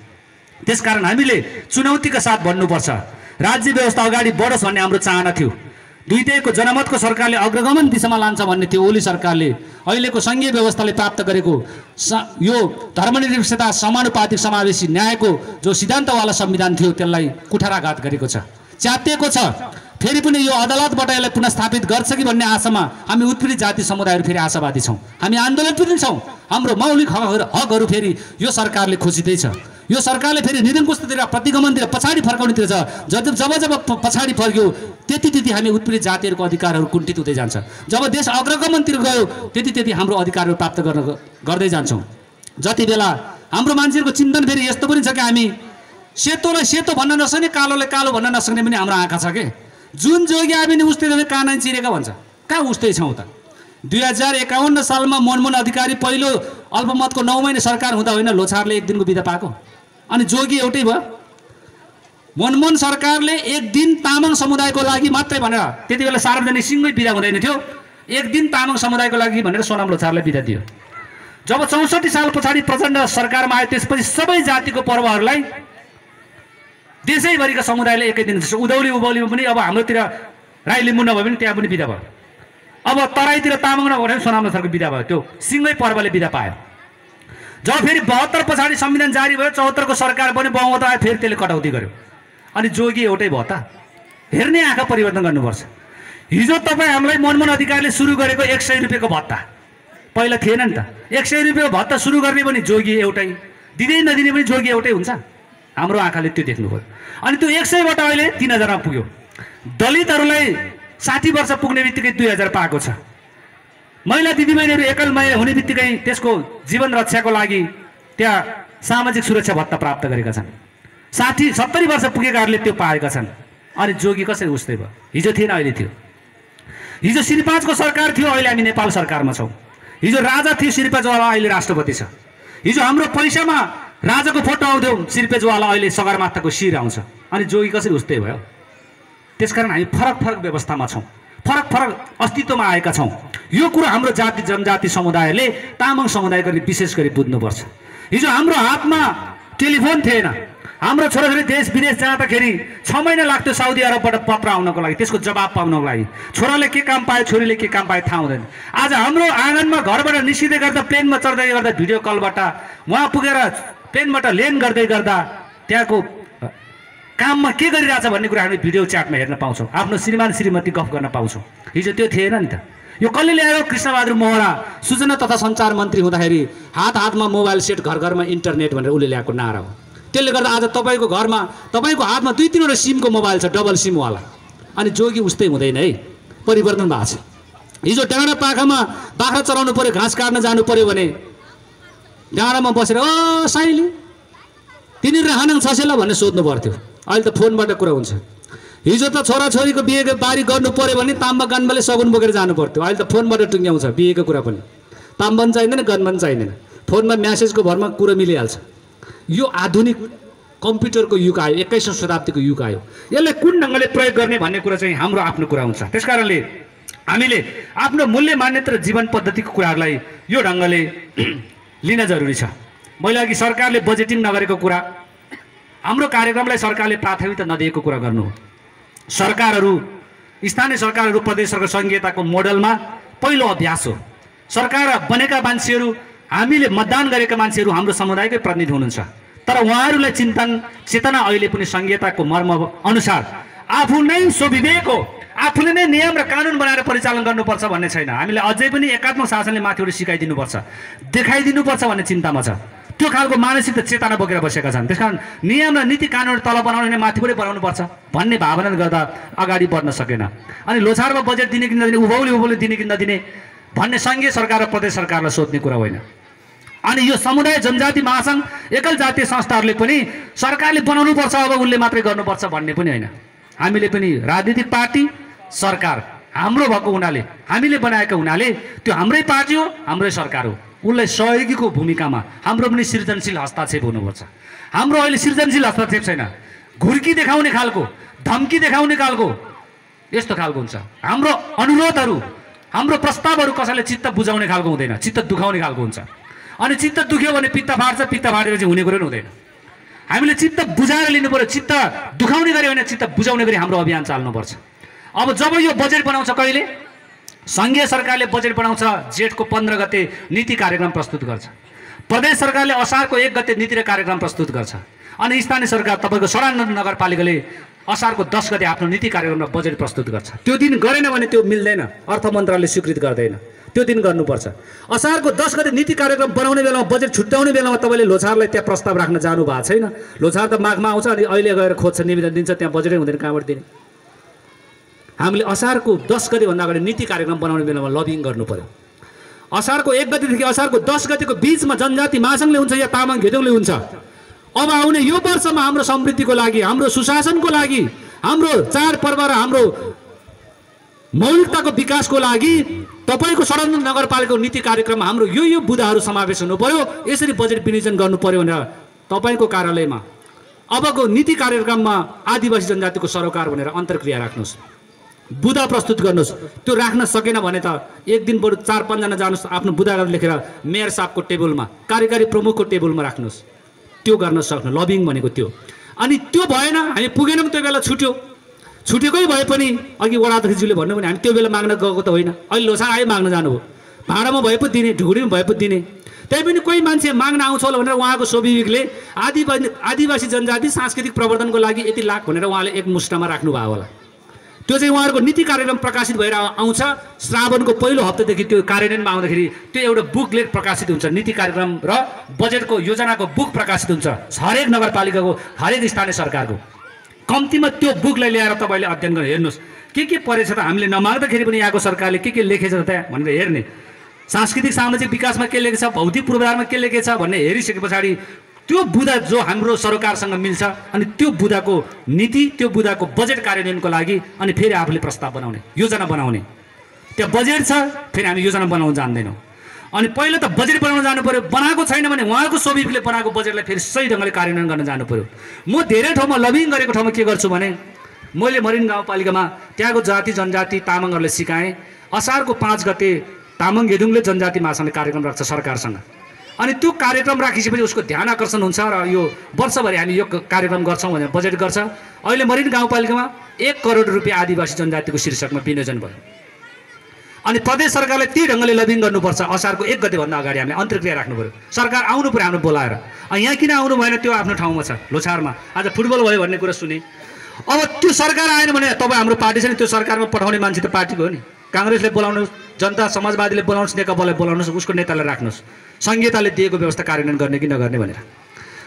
त्यसकारण हामीले चुनौतीका साथ भन्नुपर्छ। राज्य व्यवस्था अगाडि बढोस् भन्ने हाम्रो चाहना थियो। 2/3 जनमतको सरकारले अग्रगमन दिशामा लान्छ भन्ने थियो ओली सरकारले। अहिलेको सङ्घीय व्यवस्थाले प्राप्त गरेको यो धर्मनिरपेक्षता, समानुपातिक, समावेशी न्यायको जो सिद्धान्तवाला संविधान थियो त्यसलाई कुठाराघात गरेको छ, च्यातिएको छ। फेरि पनि यो अदालतबाट यसलाई पुनस्थापित गर्छ कि भन्ने आशामा हामी उत्पीडित जाति समुदायहरू फेरि आशावादी छौँ। हामी आन्दोलन पनि छौँ। हाम्रो मौलिक हकहरू फेरि यो सरकारले खोजिँदैछ। यो सरकारले फेरि निरङ्कुशतिर, प्रतिगमनतिर, पछाडि फर्काउनेतिर छ। जब पछाडि फर्क्यो त्यति हामी उत्पीडित जातिहरूको अधिकारहरू कुण्ठित हुँदै जान्छ। जब देश अग्रगमनतिर गयो त्यति हाम्रो अधिकारहरू प्राप्त गर्दै जान्छौँ। जति बेला हाम्रो मान्छेहरूको चिन्तन फेरि यस्तो पनि छ कि हामी सेतोलाई सेतो भन्न नसक्ने, कालोलाई कालो भन्न नसक्ने पनि हाम्रो आँखा छ कि। जुन जोगी आयो भने उस्तै कानै चिरेका भन्छ। कहाँ उस्तै छौँ त? 2051 सालमा मनमोहन अधिकारी पहिलो अल्पमतको 9 महिने सरकार हुँदा होइन लोछारले 1 दिनको बिदा पाएको। अनि जोगी एउटै भयो। मनमोहन सरकारले 1 दिन तामाङ समुदायको लागि मात्रै भनेर, त्यति बेला सार्वजनिक सिंहै बिदा हुँदैन थियो, 1 दिन तामाङ समुदायको लागि भनेर सोनाम लोछारलाई बिदा दियो। जब 64 साल पछाडि प्रचण्ड सरकारमा आयो त्यसपछि सबै जातिको पर्वहरूलाई देशैभरिका समुदायले एकै दिन, उधौली उभौलीमा पनि अब हाम्रोतिर राई लिम्बू नभए पनि त्यहाँ पनि बिदा भयो। अब तराईतिर तामाङ नभने सोनाम सरको बिदा भयो, त्यो सिंगै पर्वले बिदा पायो। जब फेरि 72 पछाडि संविधान जारी भयो, 74 को सरकार बन्यो, बहुमत आयो, फेरि त्यसले कटौती गर्यो। अनि जोगी एउटै भयो त? हेर्ने आँखा परिवर्तन गर्नुपर्छ। हिजो तपाईँ हामीलाई मनमोहन अधिकारीले सुरु गरेको 100 रुपियाँको भत्ता पहिला थिएन नि त। 100 रुपियाँको भत्ता सुरु गर्ने पनि जोगी एउटै, दिँदै नदिने पनि जोगी एउटै हुन्छ। हाम्रो आँखाले त्यो देख्नु पर्यो। अनि त्यो 100बाट अहिले 3000 मा पुग्यो। दलितहरूलाई 60 वर्ष पुग्ने बित्तिकै 2000 पाएको छ। महिला दिदीबहिनीहरू एकल महिला हुने बित्तिकै त्यसको जीवन रक्षाको लागि त्यहाँ सामाजिक सुरक्षा भत्ता प्राप्त गरेका छन्। 60-70 वर्ष पुगेकाहरूले त्यो पाएका छन्। अनि जोगी कसरी उस्तै भयो? हिजो थिएन, अहिले थियो। हिजो श्री 5 को सरकार थियो, अहिले हामी नेपाल सरकारमा छौँ। हिजो राजा थियो श्रीपेजवाला, अहिले राष्ट्रपति छ। हिजो हाम्रो पैसामा राजाको फोटो आउँथ्यो श्रीपेजवाला, अहिले सगरमाथाको शिर आउँछ। अनि जोगी कसरी उस्तै भयो? त्यसकारण हामी फरक फरक व्यवस्थामा छौँ, फरक फरक अस्तित्वमा आएका छौँ। यो कुरो हाम्रो जाति जनजाति समुदायले, तामाङ समुदायको विशेष गरी बुझ्नुपर्छ। हिजो हाम्रो हातमा टेलिफोन थिएन। हाम्रो छोराछोरी देश विदेश जाँदाखेरि 6 महिना लाग्थ्यो साउदी अरबबाट पत्र आउनको लागि, त्यसको जवाब पाउनको लागि। छोराले के काम पायो, छोरीले के काम पायो थाहा हुँदैन। आज हाम्रो आँगनमा घरबाट निस्किँदै गर्दा, प्लेनमा चढ्दै गर्दा भिडियो कलबाट उहाँ पुगेर प्लेनबाट लेन गर्दै गर्दा त्यहाँको काममा के गरिरहेछ भन्ने कुरा हामी भिडियो च्याटमा हेर्न पाउँछौँ। आफ्नो श्रीमान श्रीमती गफ गर्न पाउँछौँ। हिजो त्यो थिएन नि त। यो कसले ल्यायो? कृष्णबहादुर महरा सूचना तथा सञ्चार मन्त्री हुँदाखेरि हात हातमा मोबाइल सेट, घर घरमा इन्टरनेट भनेर उसले ल्याएको नारा हो। त्यसले गर्दा आज तपाईँको घरमा, तपाईँको हातमा 2-3वटा सिमको मोबाइल छ, डबल सिमवाला। अनि जोगी उस्तै हुँदैन है, परिवर्तन भएको छ। हिजो डाँडा पाखामा बाख्रा चराउनु पर्यो, घाँस काट्न जानु पर्यो भने डाँडामा बसेर ओ साइली तिनीहरू हानङ छसेला भन्ने सोध्नु पर्थ्यो। अहिले त फोनबाट कुरा हुन्छ। हिजो त छोराछोरीको बिहेको बारी गर्नु पर्यो भने ताम्बा गन्बले सगुन बोकेर जानु पर्थ्यो। अहिले त फोनबाट टुङ्ग्याउँछ बिहेको कुरा पनि। ताम्बन चाहिँदैन, गन्बन चाहिँदैन, फोनमा म्यासेजको भरमा कुरा मिलिहाल्छ। यो आधुनिक कम्प्युटरको युग आयो, 21औं शताब्दीको युग आयो। यसलाई कुन ढङ्गले प्रयोग गर्ने भन्ने कुरा चाहिँ हाम्रो आफ्नो कुरा हुन्छ। त्यसकारणले हामीले आफ्नो मूल्य मान्यता र जीवन पद्धतिको कुराहरूलाई यो ढङ्गले लिन जरुरी छ। मैले अघि सरकारले बजेटिङ नगरेको कुरा, हाम्रो कार्यक्रमलाई सरकारले प्राथमिकता नदिएको कुरा गर्नु हो। सरकारहरू, स्थानीय सरकारहरू प्रदेश सरकार संघीयताको मोडलमा पहिलो अभ्यास हो। सरकार बनेका मान्छेहरू, हामीले मतदान गरेका मान्छेहरू हाम्रो समुदायकै प्रतिनिधि हुनुहुन्छ। तर उहाँहरूलाई चिन्तन चेतना अहिले पनि संघीयताको मर्म अनुसार आफू नै स्वविवेक हो, आफूले नै नियम र कानुन बनाएर परिचालन गर्नुपर्छ भन्ने छैन। हामीले अझै पनि एकात्मक शासनले माथिबाट सिकाइदिनुपर्छ, देखाइदिनुपर्छ भन्ने चिन्तामा छ। त्यो खालको मानसिक चेतना बोकेर बसेका छन्। त्यसकारण नियम र नीति कानुन तल बनाउने माथिबाटै बनाउनुपर्छ भन्ने भावनाले गर्दा अगाडि बढ्न सकेन। अनि लोछारमा बजेट दिने कि नदिने, उभौली दिने कि नदिने भन्ने सङ्घीय सरकार र प्रदेश सरकारलाई सोध्ने कुरा होइन। अनि यो समुदाय जनजाति महासङ्घ, एकल जातीय संस्थाहरूले पनि सरकारले बनाउनुपर्छ, अब उसले मात्रै गर्नुपर्छ भन्ने पनि होइन। हामीले पनि राजनीतिक पार्टी, सरकार हाम्रो भएको हुनाले, हामीले बनाएका हुनाले त्यो हाम्रै पार्टी हो, हाम्रै सरकार हो। उसलाई सहयोगीको भूमिकामा हाम्रो पनि सृजनशील हस्तक्षेप हुनुपर्छ। हाम्रो अहिले सृजनशील हस्तक्षेप छैन, घुर्की देखाउने खालको, धम्की देखाउने खालको, यस्तो खालको हुन्छ। हाम्रो अनुरोधहरू, हाम्रो प्रस्तावहरू कसैले चित्त बुझाउने खालको हुँदैन, चित्त दुखाउने खालको हुन्छ। अनि चित्त दुख्यो भने पित्त फाट्छ, पित्त फाटेर चाहिँ हुने कुरो हुँदैन। हामीले चित्त बुझाएर लिनु पर्यो, चित्त दुखाउने गरी होइन, चित्त बुझाउने गरी हाम्रो अभियान चाल्नुपर्छ। अब जब यो बजेट बनाउँछ, कहिले सङ्घीय सरकारले बजेट बनाउँछ, जेठको 15 गते नीति कार्यक्रम प्रस्तुत गर्छ। प्रदेश सरकारले असारको 1 गते नीति र कार्यक्रम प्रस्तुत गर्छ। अनि स्थानीय सरकार तपाईँको सडान नगरपालिकाले असारको 10 गते आफ्नो नीति कार्यक्रम र बजेट प्रस्तुत गर्छ। त्यो दिन गरेन भने त्यो मिल्दैन, अर्थ मन्त्रालयले स्वीकृत गर्दैन। त्यो दिन गर्नुपर्छ। असारको 10 गते नीति कार्यक्रम बनाउने बेलामा, बजेट छुट्याउने बेलामा तपाईँले लोछारलाई त्यहाँ प्रस्ताव राख्न जानु भएको छैन। लोछार त माघमा आउँछ, अनि अहिले गएर खोज्छ, निवेदन दिन्छ, त्यहाँ बजेटै हुँदैन, कहाँबाट दिने? हामीले असारको 10 गतेभन्दा अगाडि नीति कार्यक्रम बनाउने बेलामा लबिङ गर्नु पर्यो। असारको 1 गतेदेखि असारको 10 गतेको बिचमा जनजाति महासङ्घले हुन्छ या तामाङ घेदौले हुन्छ। अब आउने यो वर्षमा हाम्रो समृद्धिको लागि, हाम्रो सुशासनको लागि, हाम्रो चाडपर्व र हाम्रो मौलिकताको विकासको लागि तपाईँको सडक नगरपालिकाको नीति कार्यक्रममा हाम्रो यो बुदाहरू समावेश हुनु पर्यो। यसरी बजेट विनियोजन गर्नु पर्यो भनेर तपाईँको कार्यालयमा अबको नीति कार्यक्रममा आदिवासी जनजातिको सरोकार भनेर अन्तर्क्रिया राख्नुहोस्, बुदा प्रस्तुत गर्नुहोस्। त्यो राख्न सकेन भने त एक दिन बरु 4-5 जना जानुहोस्, आफ्नो बुदाहरू लेखेर मेयर साहबको टेबलमा, कार्यकारी प्रमुखको टेबलमा राख्नुहोस्। त्यो गर्न सक्नु लबिङ भनेको त्यो। अनि त्यो भएन, हामी पुगेनौँ, त्यो बेला छुट्यो। छुटेकै भए पनि अघि वडा अध्यक्षज्यूले भन्नु भने हामी त्यो बेला माग्न गएको त होइन, अहिले लोसार आयो माग्न जानुभयो, भाँडामा भए पो दिने, ढुकुरीमा भए पो दिने। त्यही पनि कोही मान्छे माग्न आउँछ होला भनेर उहाँको स्वविवेकले आदिवासी जनजाति सांस्कृतिक प्रवर्धनको लागि यति लाख भनेर उहाँले एक मुष्टमा राख्नुभयो होला। त्यो चाहिँ उहाँहरूको नीति कार्यक्रम प्रकाशित भएर आउँछ, श्रावणको पहिलो हप्तादेखि त्यो कार्यान्वयनमा आउँदाखेरि त्यो एउटा बुकलेट प्रकाशित हुन्छ, नीति कार्यक्रम र बजेटको योजनाको बुक प्रकाशित हुन्छ हरेक नगरपालिकाको, हरेक स्थानीय सरकारको। कम्तीमा त्यो बुकलाई ल्याएर तपाईँले अध्ययन गरेर हेर्नुहोस् के परेछ त, हामीले नमाग्दाखेरि पनि यहाँको सरकारले के लेखेछ त त्यहाँ भनेर हेर्ने, सांस्कृतिक सामाजिक विकासमा के लेखेछ, भौतिक पूर्वाधारमा के लेखेछ भन्ने हेरिसके पछाडि त्यो बुँदा जो हाम्रो सरकारसँग मिल्छ अनि त्यो बुँदाको नीति, त्यो बुँदाको बजेट कार्यान्वयनको लागि अनि फेरि आफूले प्रस्ताव बनाउने, योजना बनाउने। त्यो बजेट छ, फेरि हामी योजना बनाउन जान्दैनौँ। अनि पहिला त बजेट बनाउन जानु पर्यो, बनाएको छैन भने उहाँको स्वविवेकले बनाएको बजेटलाई फेरि सही ढङ्गले कार्यान्वयन गर्न जानु पर्यो। म धेरै ठाउँमा लबिङ गरेको ठाउँमा के गर्छु भने मैले मरिन गाउँपालिकामा त्यहाँको जाति जनजाति तामाङहरूले सिकाएँ। असारको 5 गते तामाङ घेदुङले जनजाति महासङ्घले कार्यक्रम राख्छ सरकारसँग, अनि त्यो कार्यक्रम राखिसकेपछि उसको ध्यान आकर्षण हुन्छ र यो वर्षभरि हामी यो कार्यक्रम गर्छौँ भनेर बजेट गर्छ। अहिले मरिन गाउँपालिकामा 1 करोड रुपियाँ आदिवासी जनजातिको शीर्षकमा विनियोजन भयो। अनि प्रदेश सरकारले त्यही ढङ्गले लबिङ गर्नुपर्छ। असारको 1 गतेभन्दा अगाडि हामीले अन्तर्क्रिया राख्नु पऱ्यो, सरकार आउनु पऱ्यो हाम्रो बोलाएर। यहाँ किन आउनु भएन, त्यो आफ्नो ठाउँमा छ, लोछारमा आज फुटबल भयो भन्ने कुरा सुने। अब त्यो सरकार आएन भने तपाईँ हाम्रो पार्टी छ नि, त्यो सरकारमा पठाउने मान्छे त पार्टीको हो नि। काङ्ग्रेसले बोलाउनुहोस्, जनता समाजवादीले बोलाउनुहोस्, नेकपालाई बोलाउनुहोस्, उसको नेतालाई राख्नुहोस्, संहिताले दिएको व्यवस्था कार्यान्वयन गर्ने कि नगर्ने भनेर।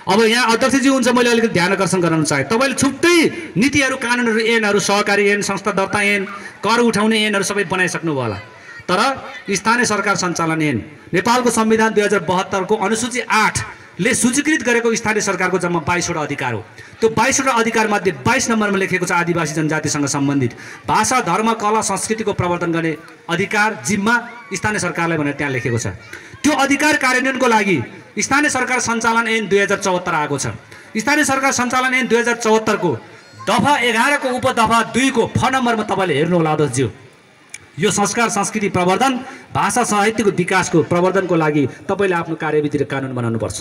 अब यहाँ अध्यक्षजी हुन्छ, मैले अलिकति ध्यान आकर्षण गराउन चाहेँ, तपाईँले छुट्टै नीतिहरू कानुनहरू ऐनहरू सहकारी ऐन, संस्था दर्ता ऐन, कर उठाउने ऐनहरू सबै बनाइसक्नु भयो होला। तर स्थानीय सरकार सञ्चालन ऐन नेपालको संविधान 2072 को अनुसूची 8 ले सूचीकृत गरेको स्थानीय सरकारको जम्मा 22वटा अधिकार हो। त्यो 22वटा अधिकार मध्ये 22 नम्बरमा लेखेको छ आदिवासी जनजातिसँग सम्बन्धित भाषा, धर्म, कला, संस्कृतिको प्रवर्धन गर्ने अधिकार जिम्मा स्थानीय सरकारलाई भनेर त्यहाँ लेखेको छ। त्यो अधिकार कार्यान्वयनको लागि स्थानीय सरकार सञ्चालन ऐन 2074 आएको छ। स्थानीय सरकार सञ्चालन ऐन 2074 को दफा 11 को उपदफा 2 को फ नम्बरमा तपाईँले हेर्नु होला अध्यक्षज्यू। यो संस्कार संस्कृति प्रवर्धन, भाषा साहित्यको विकासको प्रवर्धनको लागि तपाईँले आफ्नो कार्यविधि र कानुन बनाउनुपर्छ।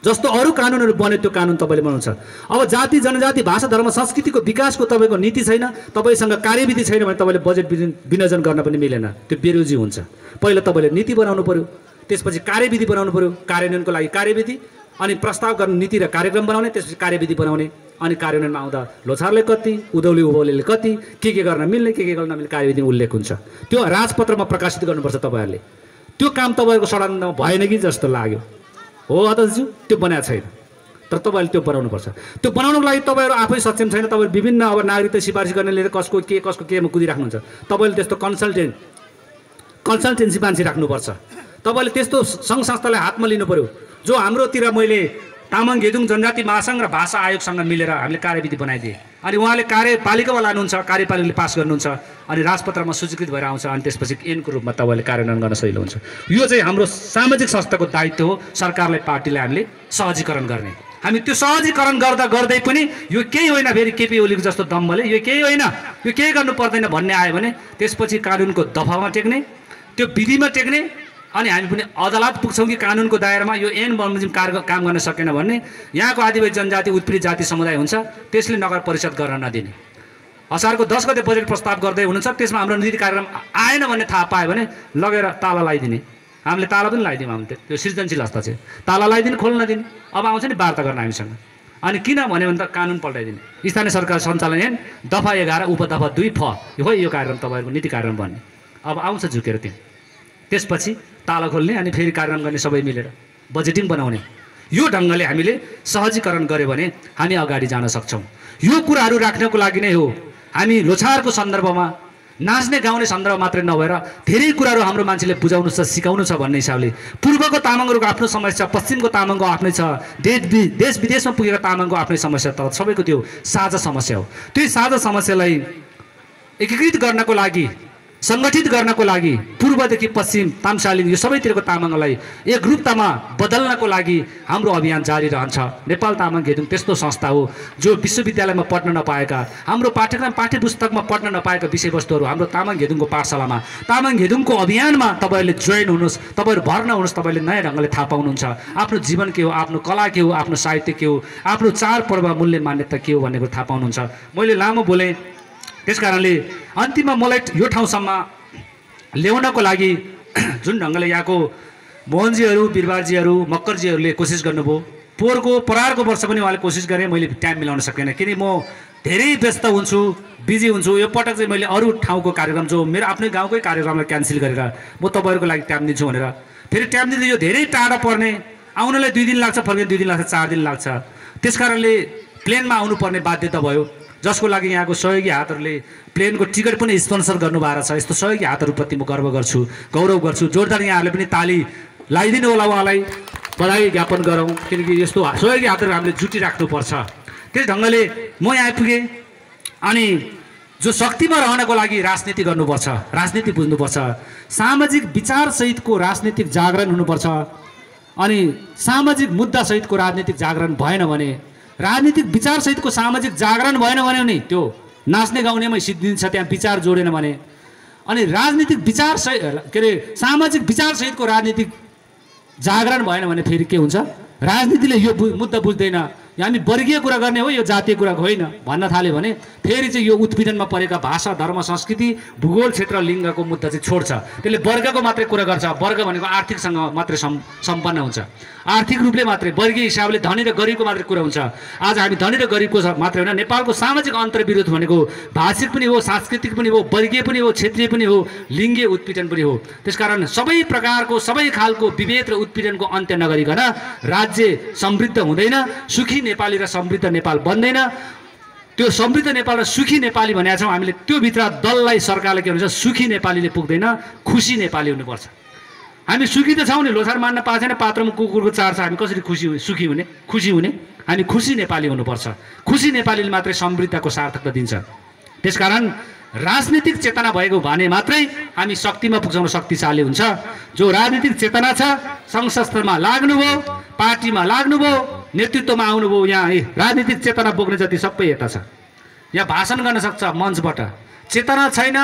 जस्तो अरू कानुनहरू बने त्यो कानुन तपाईँले बनाउँछ। अब जाति जनजाति भाषा धर्म संस्कृतिको विकासको तपाईँको नीति छैन, तपाईँसँग कार्यविधि छैन भने तपाईँले बजेट विनियोजन गर्न पनि मिलेन, त्यो बेरोजी हुन्छ। पहिला तपाईँले नीति बनाउनु पर्यो, त्यसपछि कार्यविधि बनाउनु पर्यो, कार्यान्वयनको लागि कार्यविधि, अनि प्रस्ताव गर्ने नीति र कार्यक्रम बनाउने, त्यसपछि कार्यविधि बनाउने, अनि कार्यान्वयनमा आउँदा लोछारले कति, उधौली उभौलीले कति, के गर्न मिल्ने के गर्न नमिल्ने कार्यविधि उल्लेख हुन्छ। त्यो राजपत्रमा प्रकाशित गर्नुपर्छ तपाईँहरूले। त्यो काम तपाईँहरूको सडनमा भएन कि जस्तो लाग्यो हो अध्यक्षज्यू, त्यो बनाएको छैन, तर तपाईँले त्यो बनाउनुपर्छ। त्यो बनाउनको लागि तपाईँहरू आफै सक्षम छैन, तपाईँ विभिन्न अब नागरिकता सिफारिस गर्ने लिएर कसको केमा कुदिराख्नुहुन्छ। तपाईँले त्यस्तो कन्सल्टेन्सी मान्छे राख्नुपर्छ। तपाईँले त्यस्तो सङ्घ संस्थालाई हातमा लिनु पर्यो। जो हाम्रोतिर मैले तामाङ घेदुङ जनजाति महासङ्घ र भाषा आयोगसँग मिलेर हामीले कार्यविधि बनाइदिए, अनि उहाँले कार्यपालिकामा लानुहुन्छ, कार्यपालिकाले पास गर्नुहुन्छ, अनि राजपत्रमा सूचीकृत भएर आउँछ, अनि त्यसपछि ऐनको रूपमा तपाईँले कार्यान्वयन गर्न सजिलो हुन्छ। यो चाहिँ हाम्रो सामाजिक संस्थाको दायित्व हो, सरकारलाई पार्टीलाई हामीले सहजीकरण गर्ने। हामी त्यो सहजीकरण गर्दै पनि यो केही होइन, फेरि केपी ओलीको जस्तो दम्बले यो केही होइन, यो केही गर्नु पर्दैन भन्ने आयो भने त्यसपछि कानुनको दफामा टेक्ने, त्यो विधिमा टेक्ने, अनि हामी पनि अदालत पुग्छौँ कि कानुनको दायरामा यो ऐन बमोजिम काम गर्न सकेन भन्ने। यहाँको आदिवासी जनजाति उत्पीडित जाति समुदाय हुन्छ, त्यसले नगर परिषद गर्न नदिने। असारको 10 गते बजेट प्रस्ताव गर्दै हुनुहुन्छ, त्यसमा हाम्रो नीति कार्यक्रम आएन भन्ने थाहा पायो भने लगेर ताला लगाइदिने। हामीले ताला पनि लगाइदिउँ, हामीले त्यो सृजनशील हस्ता चाहिँ ताला लगाइदिने, खोल्न नदिने। अब आउँछ नि वार्ता गर्न हामीसँग, अनि किन भन्यो भने त कानुन पल्टाइदिने। स्थानीय सरकार सञ्चालन ऐन दफा 11 उपदफा 2 फ हो यो कार्यक्रम तपाईँहरूको नीति कार्यक्रम बन्ने। अब आउँछ झुकेर त्यो, त्यसपछि ताला खोल्ने, अनि फेरि कार्यक्रम गर्ने, सबै मिलेर बजेटिङ बनाउने। यो ढङ्गले हामीले सहजीकरण गऱ्यो भने हामी अगाडि जान सक्छौँ। यो कुराहरू राख्नको लागि नै हो हामी लोछारको सन्दर्भमा नाच्ने गाउने सन्दर्भ मात्रै नभएर धेरै कुराहरू हाम्रो मान्छेले बुझाउनु छ, सिकाउनु छ भन्ने हिसाबले। पूर्वको तामाङहरूको आफ्नो समस्या, पश्चिमको तामाङको आफ्नै छ, देश विदेशमा पुगेको तामाङको आफ्नै समस्या, तर सबैको त्यो साझा समस्या हो। त्यो साझा समस्यालाई एकीकृत गर्नको लागि, सङ्गठित गर्नको लागि पूर्वदेखि पश्चिम तामसालिङ यो सबैतिरको तामाङलाई एकरूपतामा बदल्नको लागि हाम्रो अभियान जारी रहन्छ। नेपाल तामाङ घेदुङ त्यस्तो संस्था हो जो विश्वविद्यालयमा पढ्न नपाएका, हाम्रो पाठ्यक्रम पाठ्यपुस्तकमा पढ्न नपाएका विषयवस्तुहरू हाम्रो तामाङ घेदुङको पाठशालामा, तामाङ घेदुङको अभियानमा तपाईँहरूले जोइन हुनुहोस्, तपाईँहरू भर्ना हुनुहोस्, तपाईँले नयाँ ढङ्गले थाहा पाउनुहुन्छ आफ्नो जीवन के हो, आफ्नो कला के हो, आफ्नो साहित्य के हो, आफ्नो चाडपर्व मूल्य मान्यता के हो भन्ने कुरो थाहा पाउनुहुन्छ। मैले लामो बोलेँ, त्यसकारणले अन्तिममा मलाई यो ठाउँसम्म ल्याउनको लागि जुन ढङ्गले यहाँको मोहनजीहरू, बिरबारजीहरू, मक्करजीहरूले कोसिस गर्नुभयो, परारको वर्ष पनि उहाँले कोसिस गरेँ, मैले टाइम मिलाउन सकेन किनकि म धेरै व्यस्त हुन्छु, बिजी हुन्छु। यो पटक चाहिँ मैले अरू ठाउँको कार्यक्रम जो मेरो आफ्नै गाउँकै कार्यक्रमलाई क्यान्सल गरेर म तपाईँहरूको लागि टाइम दिन्छु भनेर फेरि टाइम दिँदा यो धेरै टाढा पर्ने, आउनलाई 2 दिन लाग्छ, फर्किन 2 दिन लाग्छ, 4 दिन लाग्छ। त्यसकारणले प्लेनमा आउनुपर्ने बाध्यता भयो, जसको लागि यहाँको सहयोगी हातहरूले प्लेनको टिकट पनि स्पोन्सर गर्नुभएको छ। यस्तो सहयोगी हातहरूप्रति म गर्व गर्छु, गौरव गर्छु। जोरदार यहाँहरूले पनि ताली लगाइदिनु होला, उहाँलाई बधाई ज्ञापन गरौँ, किनकि यस्तो सहयोगी हातहरू हामीले जुटिराख्नुपर्छ। त्यस ढङ्गले म यहाँ आइपुगेँ। अनि जो शक्तिमा रहनको लागि राजनीति गर्नुपर्छ, राजनीति बुझ्नुपर्छ, सामाजिक विचारसहितको राजनीतिक जागरण हुनुपर्छ। अनि सामाजिक मुद्दासहितको राजनीतिक जागरण भएन भने, राजनीतिक विचारसहितको सामाजिक जागरण भएन भने नि त्यो नाच्ने गाउनेमै सिद्धिन्छ, त्यहाँ विचार जोडेन भने। अनि राजनीतिक विचार के अरे सामाजिक विचारसहितको राजनीतिक जागरण भएन भने फेरि के हुन्छ, राजनीतिले यो मुद्दा बुझ्दैन, हामी वर्गीय कुरा गर्ने हो, यो जातीय कुरा होइन भन्न थाल्यो भने फेरि चाहिँ यो उत्पीडनमा परेका भाषा, धर्म, संस्कृति, भूगोल, क्षेत्र, लिङ्गको मुद्दा चाहिँ छोड्छ। त्यसले वर्गको मात्रै कुरा गर्छ। वर्ग भनेको आर्थिकसँग मात्रै सम्पन्न हुन्छ, आर्थिक रूपले मात्रै, वर्गीय हिसाबले धनी र गरिबको मात्रै कुरा हुन्छ। आज हामी धनी र गरिबको मात्रै होइन, नेपालको सामाजिक अन्तर्विरोध भनेको भाषिक पनि हो, सांस्कृतिक पनि हो, वर्गीय पनि हो, क्षेत्रीय पनि हो, लिङ्गीय उत्पीडन पनि हो। त्यसकारण सबै प्रकारको, सबै खालको विभेद र उत्पीडनको अन्त्य नगरिकन राज्य समृद्ध हुँदैन, सुखी नेपाली र समृद्ध नेपाल बन्दैन। त्यो समृद्ध नेपाल र सुखी नेपाली भनेका छौँ हामीले, त्यो भित्र दललाई, सरकारले के भन्छ, सुखी नेपालीले पुग्दैन, खुसी नेपाली हुनुपर्छ। हामी सुखी त छौँ नि, लोथार मान्न पाएको छैन, पात्रमा कुकुरको चार छ, हामी कसरी सुखी हुने, खुसी हुने? हामी खुसी नेपाली हुनुपर्छ। खुसी नेपालीले मात्रै समृद्धको सार्थकता दिन्छ। त्यसकारण राजनीतिक चेतना भएको भने मात्रै हामी शक्तिमा पुग्छौँ, शक्तिशाली हुन्छ। जो राजनीतिक चेतना छ, सङ्घ संस्थामा लाग्नुभयो, पार्टीमा लाग्नुभयो, नेतृत्वमा आउनुभयो, यहाँ राजनीतिक चेतना बोक्ने जति सबै यता छ। यहाँ भाषण गर्न सक्छ मञ्चबाट, चेतना छैन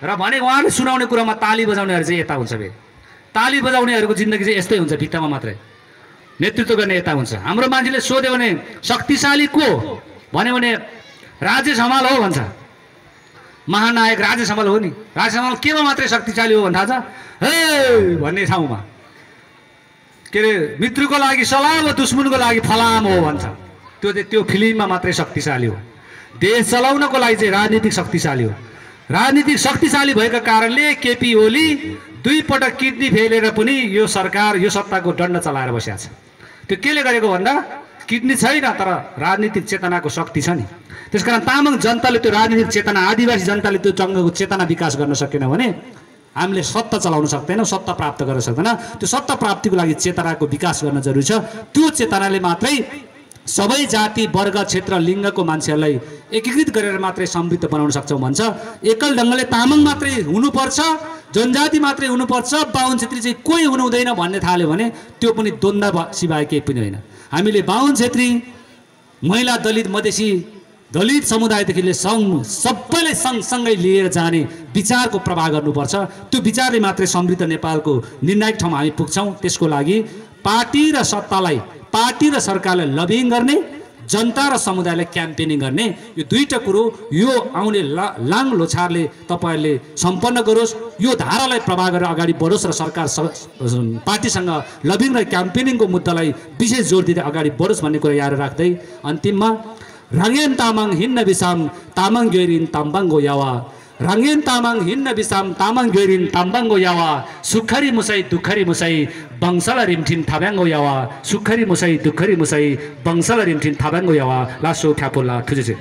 र भने उहाँले सुनाउने कुरामा ताली बजाउनेहरू चाहिँ यता हुन्छ। फेरि ताली बजाउनेहरूको जिन्दगी चाहिँ यस्तै हुन्छ, भित्तामा मात्रै, नेतृत्व गर्ने यता हुन्छ। हाम्रो मान्छेले सोध्यो भने शक्तिशाली को भन्यो भने राज्य सम्हाल हो भन्छ, महानायक राज्य सम्हाल हो नि। राज्य सम्हाल केमा मात्रै शक्तिशाली हो भन्दा छ, हे भन्ने ठाउँमा के अरे मित्रको लागि सलाम हो, दुश्मनको लागि फलाम हो भन्छ। त्यो फिल्ममा मात्रै शक्तिशाली हो। देश चलाउनको लागि चाहिँ राजनीतिक शक्तिशाली हो। राजनीतिक शक्तिशाली भएका कारणले केपी ओली 2 पटक किडनी फेलेर पनि यो सरकार, यो सत्ताको दण्ड चलाएर बसेको छ। त्यो केले गरेको भन्दा किडनी छैन, तर राजनीतिक चेतनाको शक्ति छ नि। त्यसकारण तामाङ जनताले त्यो राजनीतिक चेतना, आदिवासी जनताले त्यो जङ्गको चेतना विकास गर्न सकेन भने हामीले सत्ता चलाउन सक्दैनौँ, सत्ता प्राप्त गर्न सक्दैन। त्यो सत्ता प्राप्तिको लागि चेतनाको विकास गर्न जरुरी छ। त्यो चेतनाले मात्रै सबै जाति, वर्ग, क्षेत्र, लिङ्गको मान्छेहरूलाई एकीकृत गरेर मात्रै समृद्ध बनाउन सक्छौँ भन्छ। एकल ढङ्गले तामाङ मात्रै हुनुपर्छ, जनजाति मात्रै हुनुपर्छ, बाहुन छेत्री चाहिँ कोही हुनु हुँदैन भन्ने थाल्यो भने त्यो पनि द्वन्द्व सिवाय केही पनि होइन। हामीले बाहुन छेत्री, महिला, दलित, मधेसी, दलित समुदायदेखि सबैलाई सँगसँगै लिएर जाने विचारको प्रवाह गर्नुपर्छ। त्यो विचारले मात्रै समृद्ध नेपालको निर्णायक ठाउँमा हामी पुग्छौँ। त्यसको लागि पार्टी र सत्तालाई, पार्टी र सरकारलाई लबिङ गर्ने, जनता र समुदायलाई क्याम्पेनिङ गर्ने, यो दुईटा कुरो यो आउने लाङ लोछारले तपाईँहरूले सम्पन्न गरोस्। यो धारालाई प्रवाह गरेर अगाडि बढोस् र सरकार पार्टीसँग लबिङ र क्याम्पेनिङको मुद्दालाई विशेष जोड दिँदै अगाडि बढोस् भन्ने कुरा याद राख्दै अन्तिममा रङ्गेन तामाङ हिन्न बिसाम तामाङ गैरिन ताम्बाङ्गो यावा, रङ्गेन तामाङ हिन्न बिसाम तामाङ गैरिन ताम्बाङ्गो यावा, सुखरी मुसाई दुखरी मुसाई बङ्सला रिमठिन थाब्याङ्गो यावा, सुखरी मुसाई दुखरी मुसाई बङ्सला रिमठिन थाब्याङ्गो यावा, लासो ख्यापोला थुजेसे।